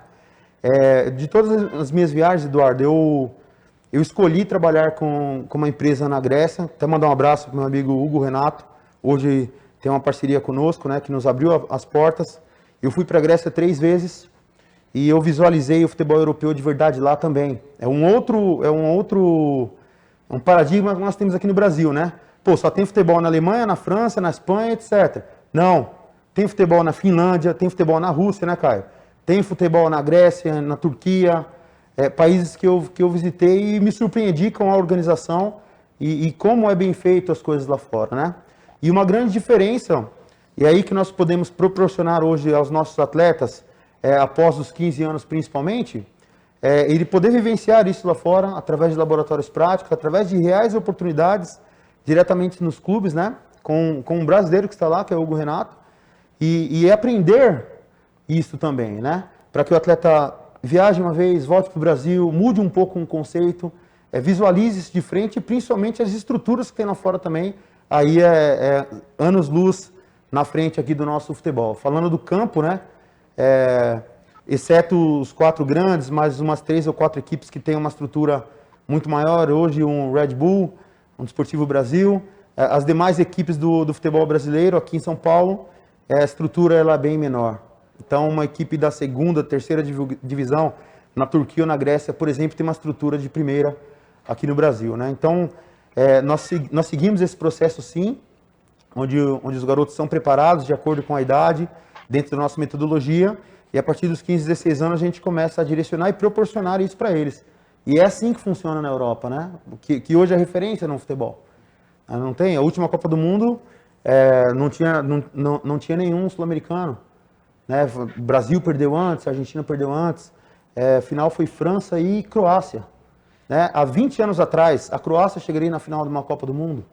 De todas as minhas viagens, Eduardo, eu escolhi trabalhar com uma empresa na Grécia, até mandar um abraço para o meu amigo Hugo Renato, hoje tem uma parceria conosco, né, que nos abriu as portas. Eu fui para a Grécia 3 vezes e eu visualizei o futebol europeu de verdade lá também. É um paradigma que nós temos aqui no Brasil, né? Pô, só tem futebol na Alemanha, na França, na Espanha, etc. Não, tem futebol na Finlândia, tem futebol na Rússia, né, Caio? Tem futebol na Grécia, na Turquia, países que eu visitei e me surpreendi com a organização e como é bem feito as coisas lá fora, né? E uma grande diferença, e aí que nós podemos proporcionar hoje aos nossos atletas, após os 15 anos principalmente, ele poder vivenciar isso lá fora, através de laboratórios práticos, através de reais oportunidades, diretamente nos clubes, né? Com um brasileiro que está lá, que é o Hugo Renato, e aprender isso também, né? Para que o atleta viaje uma vez, volte para o Brasil, mude um pouco um conceito, visualize isso de frente e principalmente as estruturas que tem lá fora também, aí é anos-luz na frente aqui do nosso futebol. Falando do campo, né? Exceto os 4 grandes, mais umas 3 ou 4 equipes que têm uma estrutura muito maior, hoje um Red Bull, um Desportivo Brasil, as demais equipes do futebol brasileiro aqui em São Paulo, a estrutura ela é bem menor. Então uma equipe da segunda, terceira divisão, na Turquia ou na Grécia, por exemplo, tem uma estrutura de primeira aqui no Brasil, né? Então nós seguimos esse processo sim, onde os garotos são preparados de acordo com a idade, dentro da nossa metodologia, e a partir dos 15, 16 anos a gente começa a direcionar e proporcionar isso para eles. E é assim que funciona na Europa, né? Que hoje é referência no futebol. Não tem? A última Copa do Mundo não tinha nenhum sul-americano, né? O Brasil perdeu antes, a Argentina perdeu antes. Final foi França e Croácia. Né? Há 20 anos atrás, a Croácia chegaria na final de uma Copa do Mundo.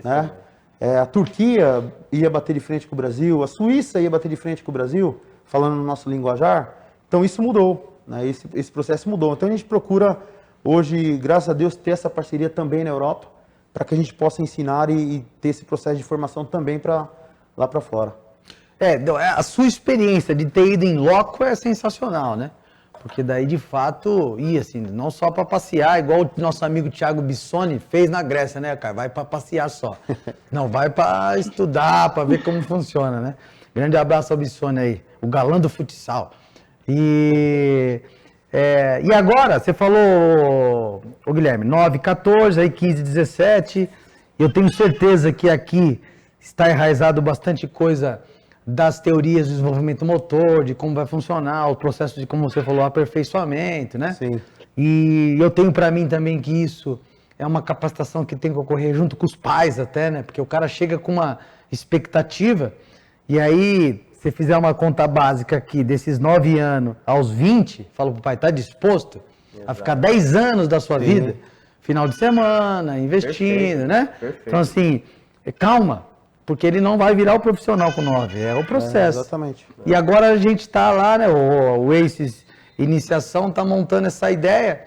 Né? A Turquia ia bater de frente com o Brasil, a Suíça ia bater de frente com o Brasil, falando no nosso linguajar. Então isso mudou, né? Esse processo mudou. Então a gente procura hoje, graças a Deus, ter essa parceria também na Europa, para que a gente possa ensinar e ter esse processo de formação também lá para fora. A sua experiência de ter ido em loco é sensacional, né? Porque daí, de fato, ia assim, não só para passear, igual o nosso amigo Thiago Bissoni fez na Grécia, né, cara? Vai para passear só. Não, vai para estudar, para ver como funciona, né? Grande abraço ao Bissoni aí, o galã do futsal. E agora, você falou, ô Guilherme, 9, 14, aí 15, 17. Eu tenho certeza que aqui está enraizado bastante coisa das teorias de desenvolvimento motor, de como vai funcionar, o processo de, como você falou, aperfeiçoamento, né? Sim. E eu tenho para mim também que isso é uma capacitação que tem que ocorrer junto com os pais até, né? Porque o cara chega com uma expectativa e aí, se fizer uma conta básica aqui, desses 9 anos aos 20, fala pro pai, tá disposto a ficar 10 anos da sua vida, final de semana, investindo, né? Perfeito. Então assim, calma. Porque ele não vai virar o profissional com 9, é o processo. Exatamente. E agora a gente está lá, né, o ACES Iniciação está montando essa ideia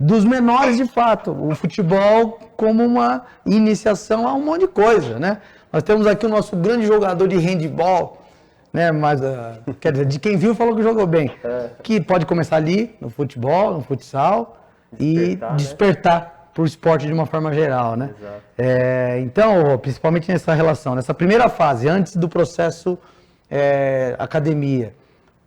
dos menores de fato, o futebol como uma iniciação a um monte de coisa, né? Nós temos aqui o nosso grande jogador de handball, né, mas, quer dizer, de quem viu falou que jogou bem, que pode começar ali, no futebol, no futsal, e despertar para o esporte de uma forma geral, né? Então, principalmente nessa relação, nessa primeira fase, antes do processo academia,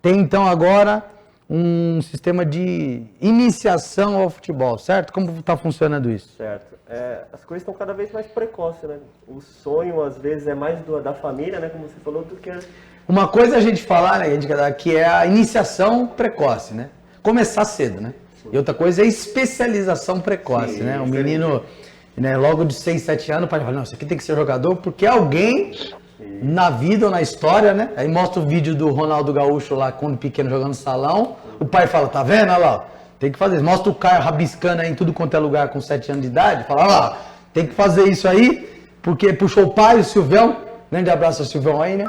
tem então agora um sistema de iniciação ao futebol, certo? Como está funcionando isso? Certo. As coisas estão cada vez mais precoces, né? O sonho, às vezes, é mais da família, né? Como você falou, do que... Uma coisa é a gente falar, né, que é a iniciação precoce, né? Começar cedo, né? E outra coisa é a especialização precoce, né? O menino, né, logo de 6, 7 anos, o pai fala, não, isso aqui tem que ser jogador, porque alguém na vida ou na história, né? Aí mostra o vídeo do Ronaldo Gaúcho lá, quando pequeno, jogando no salão. O pai fala, tá vendo? Olha lá, tem que fazer isso. Mostra o Caio rabiscando aí em tudo quanto é lugar com 7 anos de idade. Fala, olha lá, tem que fazer isso aí, porque puxou o pai, o Silvão. Grande abraço ao Silvão aí, né?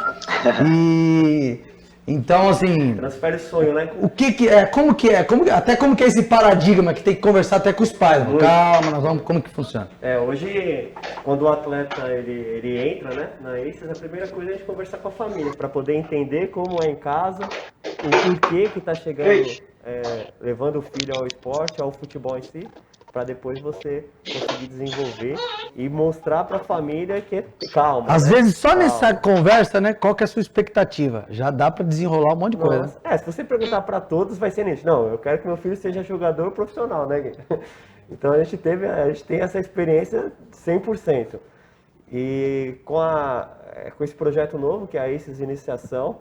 E... Então, assim... Transfere o sonho, né? O que é? Como que é? Até como que é esse paradigma que tem que conversar até com os pais? Calma, nós vamos... Como que funciona? Hoje, quando o atleta ele entra, né, na ACES, a primeira coisa é a gente conversar com a família, para poder entender como é em casa, o porquê que está chegando, levando o filho ao esporte, ao futebol em si, para depois você conseguir desenvolver e mostrar para a família que é calma. Às vezes só nessa conversa, né, qual que é a sua expectativa? Já dá para desenrolar um monte de coisa. Se você perguntar para todos, vai ser nisso. Não, eu quero que meu filho seja jogador profissional, né, Gui? Então a gente tem essa experiência 100%. E com esse projeto novo, que é a ACES Iniciação,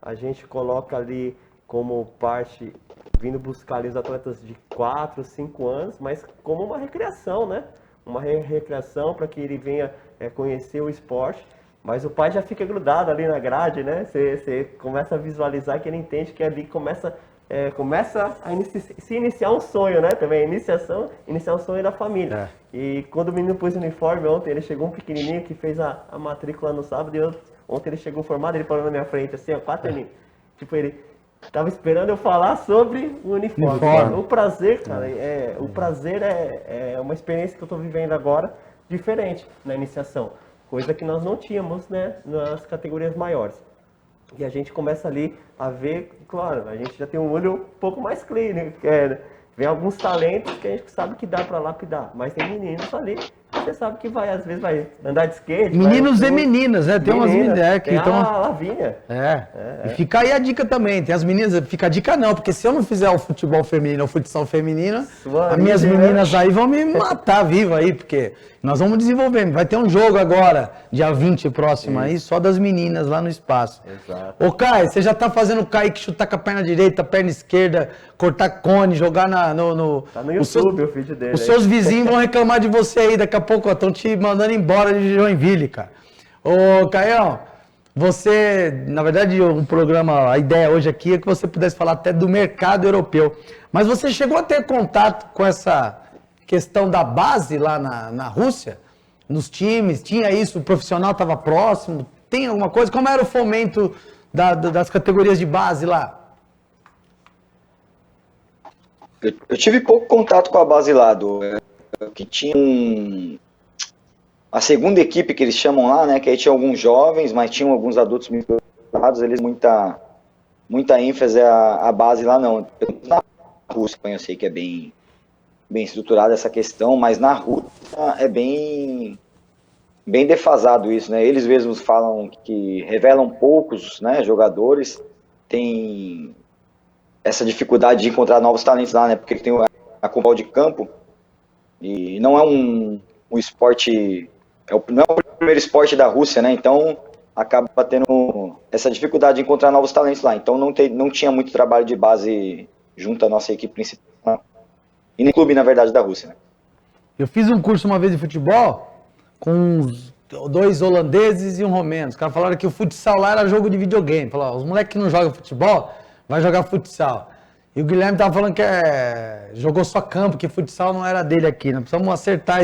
a gente coloca ali como parte, vindo buscar ali os atletas de 4, 5 anos, mas como uma recreação, né? Uma recreação para que ele venha conhecer o esporte, mas o pai já fica grudado ali na grade, né? Você começa a visualizar que ele entende que ali começa a se iniciar um sonho, né? Também iniciar um sonho da família. E quando o menino pôs o uniforme ontem, ele chegou um pequenininho que fez a matrícula no sábado, e ontem ele chegou formado, ele parou na minha frente assim, ó, 4 aninhos. Tipo, ele tava esperando eu falar sobre o uniforme. Uniforme. O prazer, cara, o prazer é uma experiência que eu tô vivendo agora diferente na iniciação. Coisa que nós não tínhamos, né, nas categorias maiores. E a gente começa ali a ver, claro, a gente já tem um olho um pouco mais clínico, vem alguns talentos que a gente sabe que dá para lapidar, mas tem meninos ali que você sabe que vai, às vezes vai andar de skate. Meninos vai, e meninas, né? Tem umas meninas que tem estão... a Lavínia. E fica aí a dica também, tem as meninas, fica a dica não, porque se eu não fizer o futebol feminino ou o futsal feminino, as minhas meninas aí vão me matar vivo aí, porque nós vamos desenvolvendo, vai ter um jogo agora, dia 20 próximo aí, só das meninas lá no espaço. Exato. Ô Caio, você já tá fazendo o Kaique chutar com a perna direita, perna esquerda, cortar cone, jogar no... Tá no YouTube o vídeo dele. Os seus vizinhos vão reclamar de você aí, daqui a pouco estão te mandando embora de Joinville, cara. Ô Caião, você, na verdade, um programa, a ideia hoje aqui é que você pudesse falar até do mercado europeu. Mas você chegou a ter contato com essa questão da base lá na Rússia? Nos times, tinha isso, o profissional estava próximo? Tem alguma coisa? Como era o fomento das categorias de base lá? Eu tive pouco contato com a base lá, que tinha a segunda equipe que eles chamam lá, né, que aí tinha alguns jovens, mas tinham alguns adultos muito preparados, eles muita ênfase a base lá não. Na Rússia eu sei que é bem estruturada essa questão, mas na Rússia é bem defasado isso, né? Eles mesmos falam que revelam poucos, né, jogadores, tem essa dificuldade de encontrar novos talentos lá, né? Porque tem a Copa de Campo e não é um esporte, não é o primeiro esporte da Rússia, né? Então acaba tendo essa dificuldade de encontrar novos talentos lá. Então não tinha muito trabalho de base junto à nossa equipe principal. E nem clube, na verdade, da Rússia, né? Eu fiz um curso uma vez de futebol com 2 holandeses e um romeno. Os caras falaram que o futsal lá era jogo de videogame. Falaram, os moleques que não jogam futebol, vai jogar futsal. E o Guilherme tava falando que jogou só campo, que futsal não era dele aqui. Nós precisamos acertar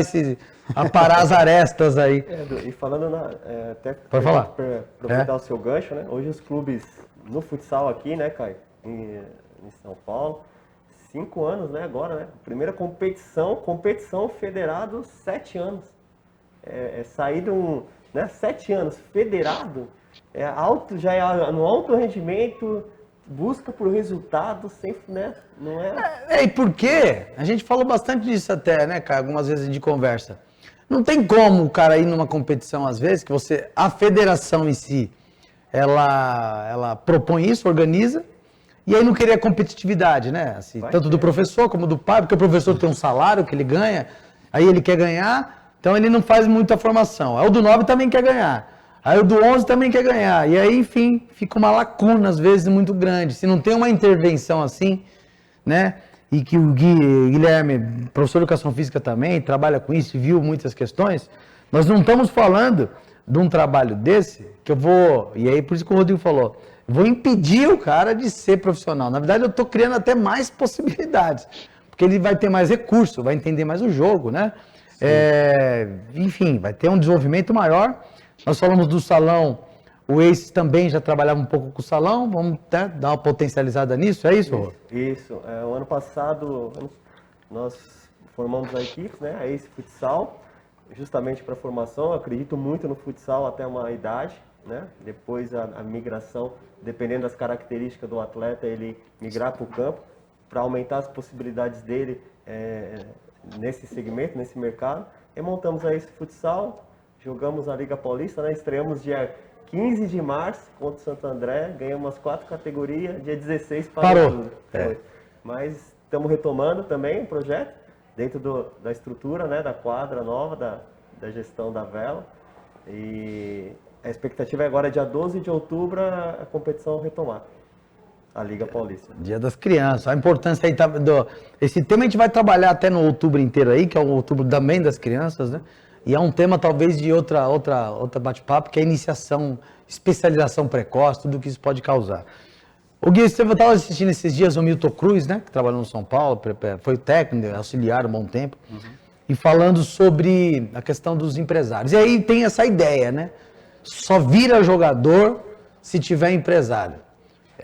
aparar as arestas aí. E falando até pode falar. Aproveitar o seu gancho, né? Hoje os clubes no futsal aqui, né, Caio, em São Paulo, 5 anos, né, agora, né? Primeira competição federado, 7 anos. Sair de né, 7 anos federado, já é no alto rendimento, busca por resultado, sempre, né? Não é... E por quê? A gente falou bastante disso até, né, cara, algumas vezes de conversa. Não tem como o cara ir numa competição, às vezes, que a federação em si, ela propõe isso, organiza, e aí não querer a competitividade, né? Assim, tanto do professor como do pai, porque o professor tem um salário que ele ganha, aí ele quer ganhar, então ele não faz muita formação. Aí o do 9 também quer ganhar. Aí o do 11 também quer ganhar. E aí, enfim, fica uma lacuna, às vezes, muito grande. Se não tem uma intervenção assim, né? E que o Guilherme, professor de Educação Física também, trabalha com isso e viu muitas questões, nós não estamos falando de um trabalho desse que eu vou... E aí, por isso que o Rodrigo falou, vou impedir o cara de ser profissional. Na verdade, eu estou criando até mais possibilidades. Porque ele vai ter mais recurso, vai entender mais o jogo, né? Enfim, vai ter um desenvolvimento maior. Nós falamos do salão, o Ace também já trabalhava um pouco com o salão, vamos dar uma potencializada nisso, é isso? Isso. O ano passado nós formamos a equipe, né, a Ace Futsal, justamente para formação. Eu acredito muito no futsal até uma idade, né? Depois a migração, dependendo das características do atleta, ele migrar para o campo, para aumentar as possibilidades dele nesse segmento, nesse mercado. E montamos a Ace Futsal. Jogamos na Liga Paulista, né? Estreamos dia 15 de março contra o Santo André, ganhamos as 4 categorias, dia 16 parou tudo. Mas estamos retomando também o projeto, dentro da estrutura, né, da quadra nova, da gestão da vela. E a expectativa é agora, dia 12 de outubro, a competição retomar, a Liga Paulista. Dia das Crianças, a importância aí esse tema a gente vai trabalhar até no outubro inteiro aí, que é o outubro também das crianças, né? E é um tema talvez de outra bate-papo, que é a iniciação, especialização precoce, tudo que isso pode causar. O Gui, você estava assistindo esses dias o Milton Cruz, né, que trabalhou no São Paulo, foi técnico, auxiliar um bom tempo, e falando sobre a questão dos empresários. E aí tem essa ideia, né? Só vira jogador se tiver empresário.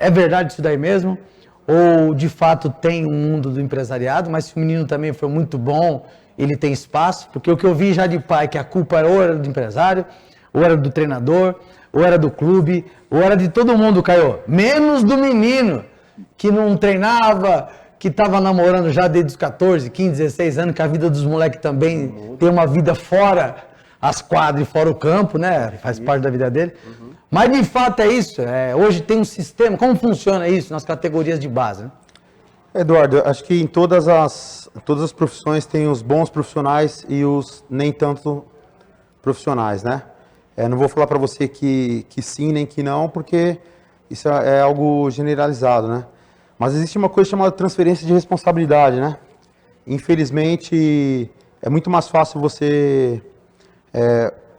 É verdade isso daí mesmo? Ou de fato tem um mundo do empresariado, mas se o menino também foi muito bom, ele tem espaço? Porque o que eu vi já de pai, que a culpa ou era do empresário, ou era do treinador, ou era do clube, ou era de todo mundo, Caio. Menos do menino, que não treinava, que estava namorando já desde os 14, 15, 16 anos, que a vida dos moleques também tem uma vida fora as quadras e fora o campo, né? Faz parte da vida dele. Mas de fato é isso. Hoje tem um sistema. Como funciona isso nas categorias de base? Né? Eduardo, acho que em todas as profissões tem os bons profissionais e os nem tanto profissionais, né? Não vou falar para você que sim nem que não, porque isso é algo generalizado, né? Mas existe uma coisa chamada transferência de responsabilidade, né? Infelizmente, é muito mais fácil você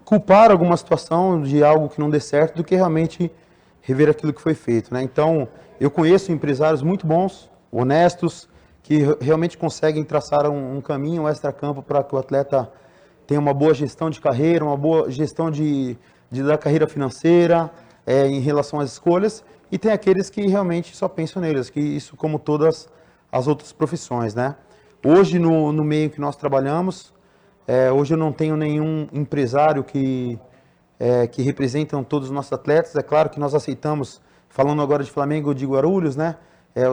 culpar alguma situação de algo que não dê certo do que realmente rever aquilo que foi feito, né? Então, eu conheço empresários muito bons, honestos, que realmente conseguem traçar um caminho, um extra-campo para que o atleta tenha uma boa gestão de carreira, uma boa gestão da carreira financeira, em relação às escolhas, e tem aqueles que realmente só pensam neles, que isso como todas as outras profissões, né? Hoje, no meio que nós trabalhamos, hoje eu não tenho nenhum empresário que representam todos os nossos atletas. É claro que nós aceitamos, falando agora de Flamengo de Guarulhos, né?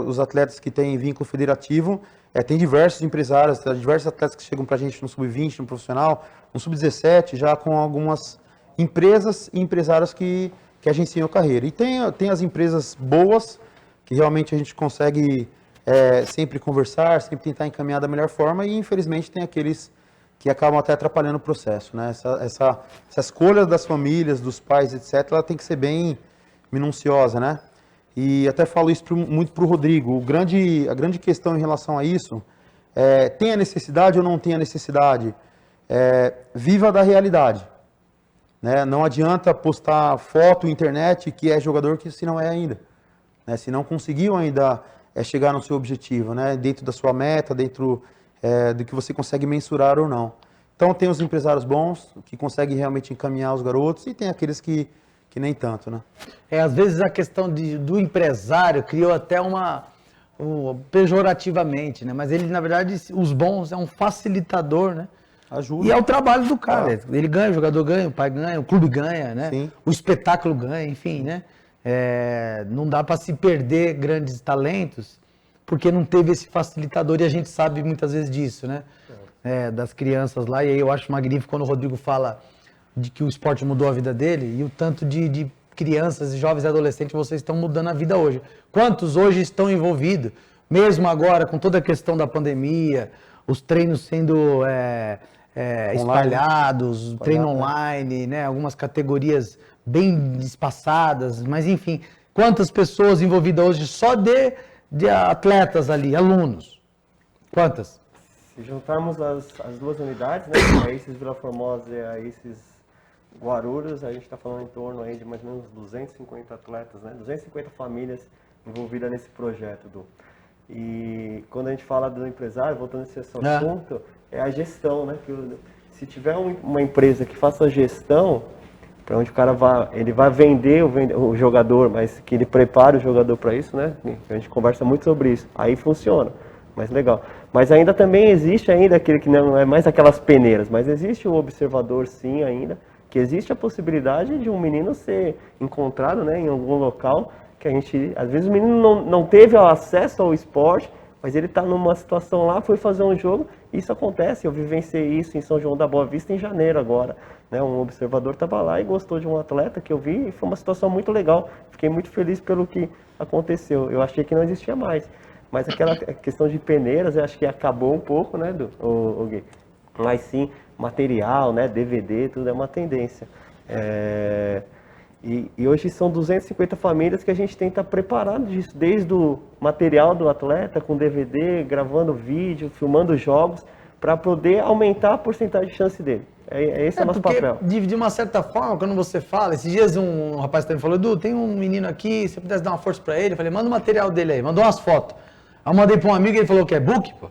Os atletas que têm vínculo federativo, tem diversos empresários, diversos atletas que chegam para a gente no sub-20, no profissional, no sub-17, já com algumas empresas e empresários que agenciam a carreira. E tem as empresas boas, que realmente a gente consegue sempre conversar, sempre tentar encaminhar da melhor forma, e infelizmente tem aqueles que acabam até atrapalhando o processo, né? Essa escolha das famílias, dos pais, etc., ela tem que ser bem minuciosa, né? E até falo isso muito para o Rodrigo. A grande questão em relação a isso tem a necessidade ou não tem a necessidade? Viva da realidade, né? Não adianta postar foto na internet que é jogador que se não é ainda, né? Se não conseguiu ainda chegar no seu objetivo, né? Dentro da sua meta, dentro do que você consegue mensurar ou não. Então tem os empresários bons que conseguem realmente encaminhar os garotos e tem aqueles que nem tanto, né? Às vezes a questão do empresário criou até pejorativamente, né? Mas ele, na verdade, os bons é um facilitador, né? Ajuda. E é o trabalho do cara. Ele ganha, o jogador ganha, o pai ganha, o clube ganha, né? Sim. O espetáculo ganha, enfim, né? Não dá para se perder grandes talentos porque não teve esse facilitador, e a gente sabe muitas vezes disso, né? Das crianças lá, e aí eu acho magnífico quando o Rodrigo fala de que o esporte mudou a vida dele, e o tanto de crianças, jovens e adolescentes vocês estão mudando a vida hoje. Quantos hoje estão envolvidos, mesmo agora com toda a questão da pandemia, os treinos sendo espalhados, treino online, né? Algumas categorias bem espaçadas, mas enfim, quantas pessoas envolvidas hoje só de atletas ali, alunos? Quantas? Se juntarmos as duas unidades, né, a ICES Vila Formosa e a ICES Guarulhos, a gente está falando em torno aí de mais ou menos 250 atletas, né, 250 famílias envolvidas nesse projeto, Du. E quando a gente fala do empresário, voltando a esse assunto, é a gestão, né? Se tiver uma empresa que faça a gestão, para onde o cara ele vai vender o jogador, mas que ele prepare o jogador para isso, né? A gente conversa muito sobre isso. Aí funciona, mas legal. Mas ainda também existe aquele que não é mais aquelas peneiras, mas existe o observador sim ainda, que existe a possibilidade de um menino ser encontrado, né, em algum local, que a gente, às vezes o menino não teve acesso ao esporte, mas ele está numa situação lá, foi fazer um jogo, isso acontece. Eu vivenciei isso em São João da Boa Vista em janeiro agora, né? Um observador estava lá e gostou de um atleta que eu vi e foi uma situação muito legal. Fiquei muito feliz pelo que aconteceu. Eu achei que não existia mais, mas aquela questão de peneiras, eu acho que acabou um pouco, né, o Gui? Mas sim, material, né, DVD, tudo é uma tendência. E hoje são 250 famílias que a gente tenta preparar disso, desde o material do atleta, com DVD, gravando vídeo, filmando jogos, para poder aumentar a porcentagem de chance dele. Esse é o nosso papel. De uma certa forma, quando você fala, esses dias um rapaz também falou, Edu, tem um menino aqui, se você pudesse dar uma força para ele, eu falei, manda o material dele aí, mandou umas fotos. Aí eu mandei para um amigo e ele falou que é book, pô.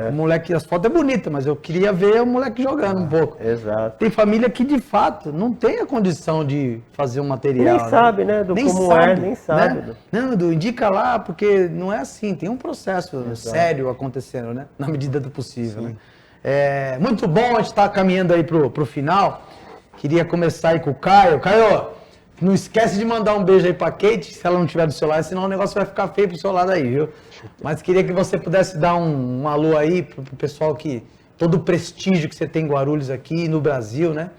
O moleque, as fotos é bonita, mas eu queria ver o moleque jogando um pouco. Exato. Tem família que, de fato, não tem a condição de fazer um material. Nem sabe, né, do como é, nem sabe. Né? Não, Edu, indica lá, porque não é assim, tem um processo sério acontecendo, né? Na medida do possível, né? Muito bom, a gente tá caminhando aí pro final. Queria começar aí com o Caio. Caio, não esquece de mandar um beijo aí pra Kate, se ela não estiver do seu lado, senão o negócio vai ficar feio pro seu lado aí, viu? Mas queria que você pudesse dar um alô aí pro pessoal que... Todo o prestígio que você tem em Guarulhos aqui no Brasil, né?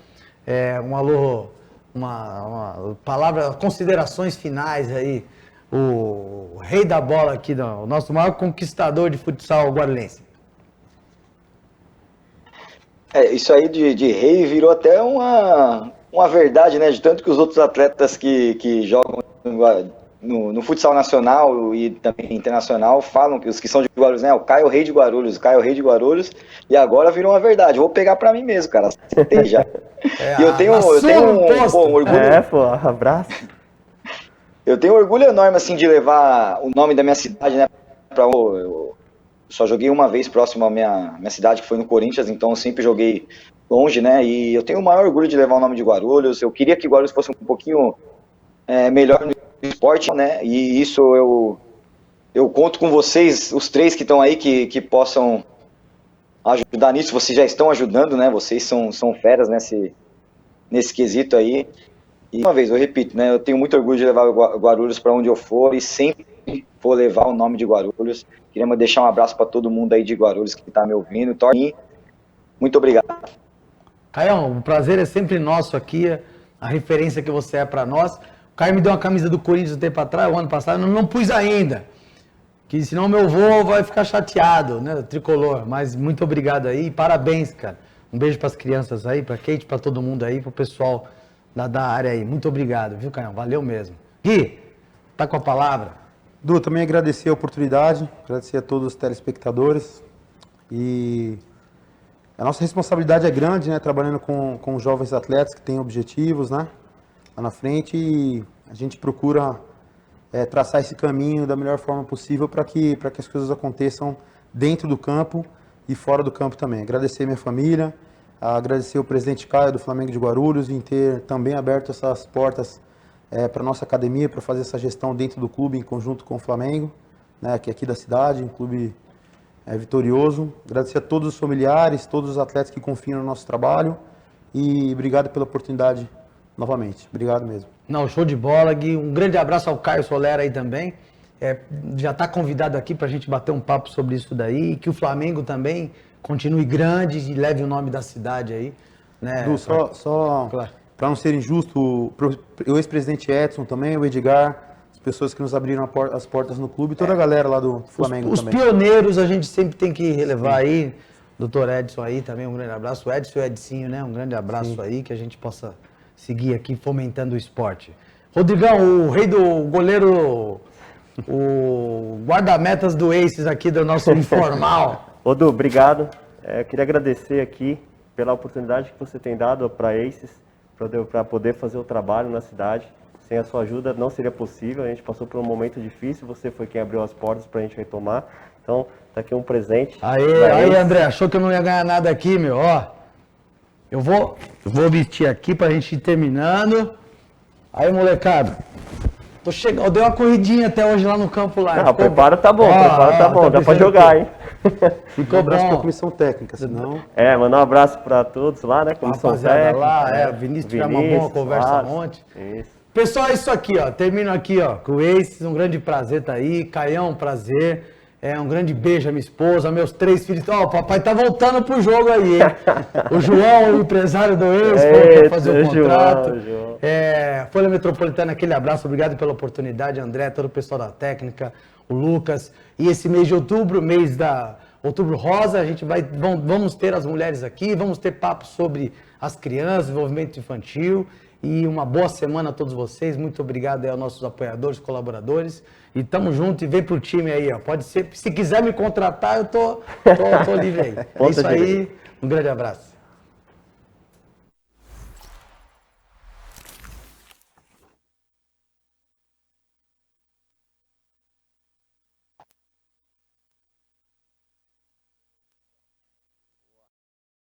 Um alô, uma palavra, considerações finais aí. O rei da bola aqui, o nosso maior conquistador de futsal guarulhense. Isso aí de rei virou até uma verdade, né? De tanto que os outros atletas que jogam no futsal nacional e também internacional falam que os que são de Guarulhos, né? O Caio Rei de Guarulhos, o Caio Rei de Guarulhos, e agora virou uma verdade. Vou pegar pra mim mesmo, cara. Tem já. E eu tenho um orgulho. Abraço. Eu tenho um orgulho enorme, assim, de levar o nome da minha cidade, né? Eu só joguei uma vez próximo à minha cidade, que foi no Corinthians, então eu sempre joguei longe, né? E eu tenho o maior orgulho de levar o nome de Guarulhos. Eu queria que Guarulhos fosse um pouquinho melhor no esporte, né? E isso eu conto com vocês, os três que estão aí, que possam ajudar nisso. Vocês já estão ajudando, né? Vocês são feras nesse quesito aí. E uma vez, eu repito, né? Eu tenho muito orgulho de levar o Guarulhos para onde eu for e sempre vou levar o nome de Guarulhos. Queria deixar um abraço para todo mundo aí de Guarulhos que está me ouvindo. Muito obrigado. Caião, o prazer é sempre nosso aqui, a referência que você é para nós. O Caio me deu uma camisa do Corinthians um tempo atrás, o ano passado, eu não pus ainda, que senão meu avô vai ficar chateado, né, tricolor. Mas muito obrigado aí e parabéns, cara. Um beijo para as crianças aí, para Kate, para todo mundo aí, para o pessoal da área aí. Muito obrigado, viu, Caião? Valeu mesmo. Gui, tá com a palavra. Du, também agradecer a oportunidade, agradecer a todos os telespectadores. E a nossa responsabilidade é grande, né? Trabalhando com jovens atletas que têm objetivos, né? Lá na frente, e a gente procura traçar esse caminho da melhor forma possível para que as coisas aconteçam dentro do campo e fora do campo também. Agradecer minha família, agradecer o presidente Caio do Flamengo de Guarulhos em ter também aberto essas portas para a nossa academia, para fazer essa gestão dentro do clube, em conjunto com o Flamengo, né, que é aqui da cidade, um clube vitorioso. Agradecer a todos os familiares, todos os atletas que confiam no nosso trabalho e obrigado pela oportunidade novamente. Obrigado mesmo. Não, show de bola, Gui. Um grande abraço ao Caio Solera aí também. Já está convidado aqui para a gente bater um papo sobre isso daí, que o Flamengo também continue grande e leve o nome da cidade aí. Né? Du, só claro. Para não ser injusto, o ex-presidente Edson também, o Edgar, as pessoas que nos abriram as portas no clube, toda a galera lá do Flamengo os também. Os pioneiros a gente sempre tem que relevar aí, doutor Edson aí também, um grande abraço. O Edson e o Edcinho, né? Um grande abraço aí, que a gente possa seguir aqui fomentando o esporte. Rodrigão, o rei do goleiro, o guarda-metas do Aces aqui do nosso informal. Ô Du, obrigado. Queria agradecer aqui pela oportunidade que você tem dado para Aces, para poder fazer o trabalho na cidade. Sem a sua ajuda não seria possível, a gente passou por um momento difícil, você foi quem abriu as portas para a gente retomar. Então, tá aqui um presente. Aí, André, achou que eu não ia ganhar nada aqui, meu, ó. Eu vou vestir aqui pra gente ir terminando. Aí, molecada, tô chegando, eu dei uma corridinha até hoje lá no campo lá. Não, o preparo tá bom, dá pra jogar, hein? Ficou um abraço bom. pra comissão técnica, senão... mandar um abraço pra todos lá, né? Comissão técnica. Lá, Vinícius tivemos uma boa conversa ontem. Isso. Pessoal, é isso aqui, ó. Termino aqui, ó, com o Aces. Um grande prazer tá aí. Caião, prazer. Um grande beijo à minha esposa, meus 3 filhos. Ó, o papai tá voltando pro jogo aí, hein? O João, o empresário do Aces, quer fazer o contrato. João. Folha Metropolitana, aquele abraço. Obrigado pela oportunidade, André, todo o pessoal da técnica, o Lucas. E esse mês de outubro, mês da Outubro Rosa, a gente vamos ter as mulheres aqui, vamos ter papo sobre as crianças, desenvolvimento infantil. E uma boa semana a todos vocês. Muito obrigado aí aos nossos apoiadores, colaboradores. E tamo junto e vem pro time aí, ó. Pode ser, se quiser me contratar, eu tô livre aí. É isso aí. Um grande abraço.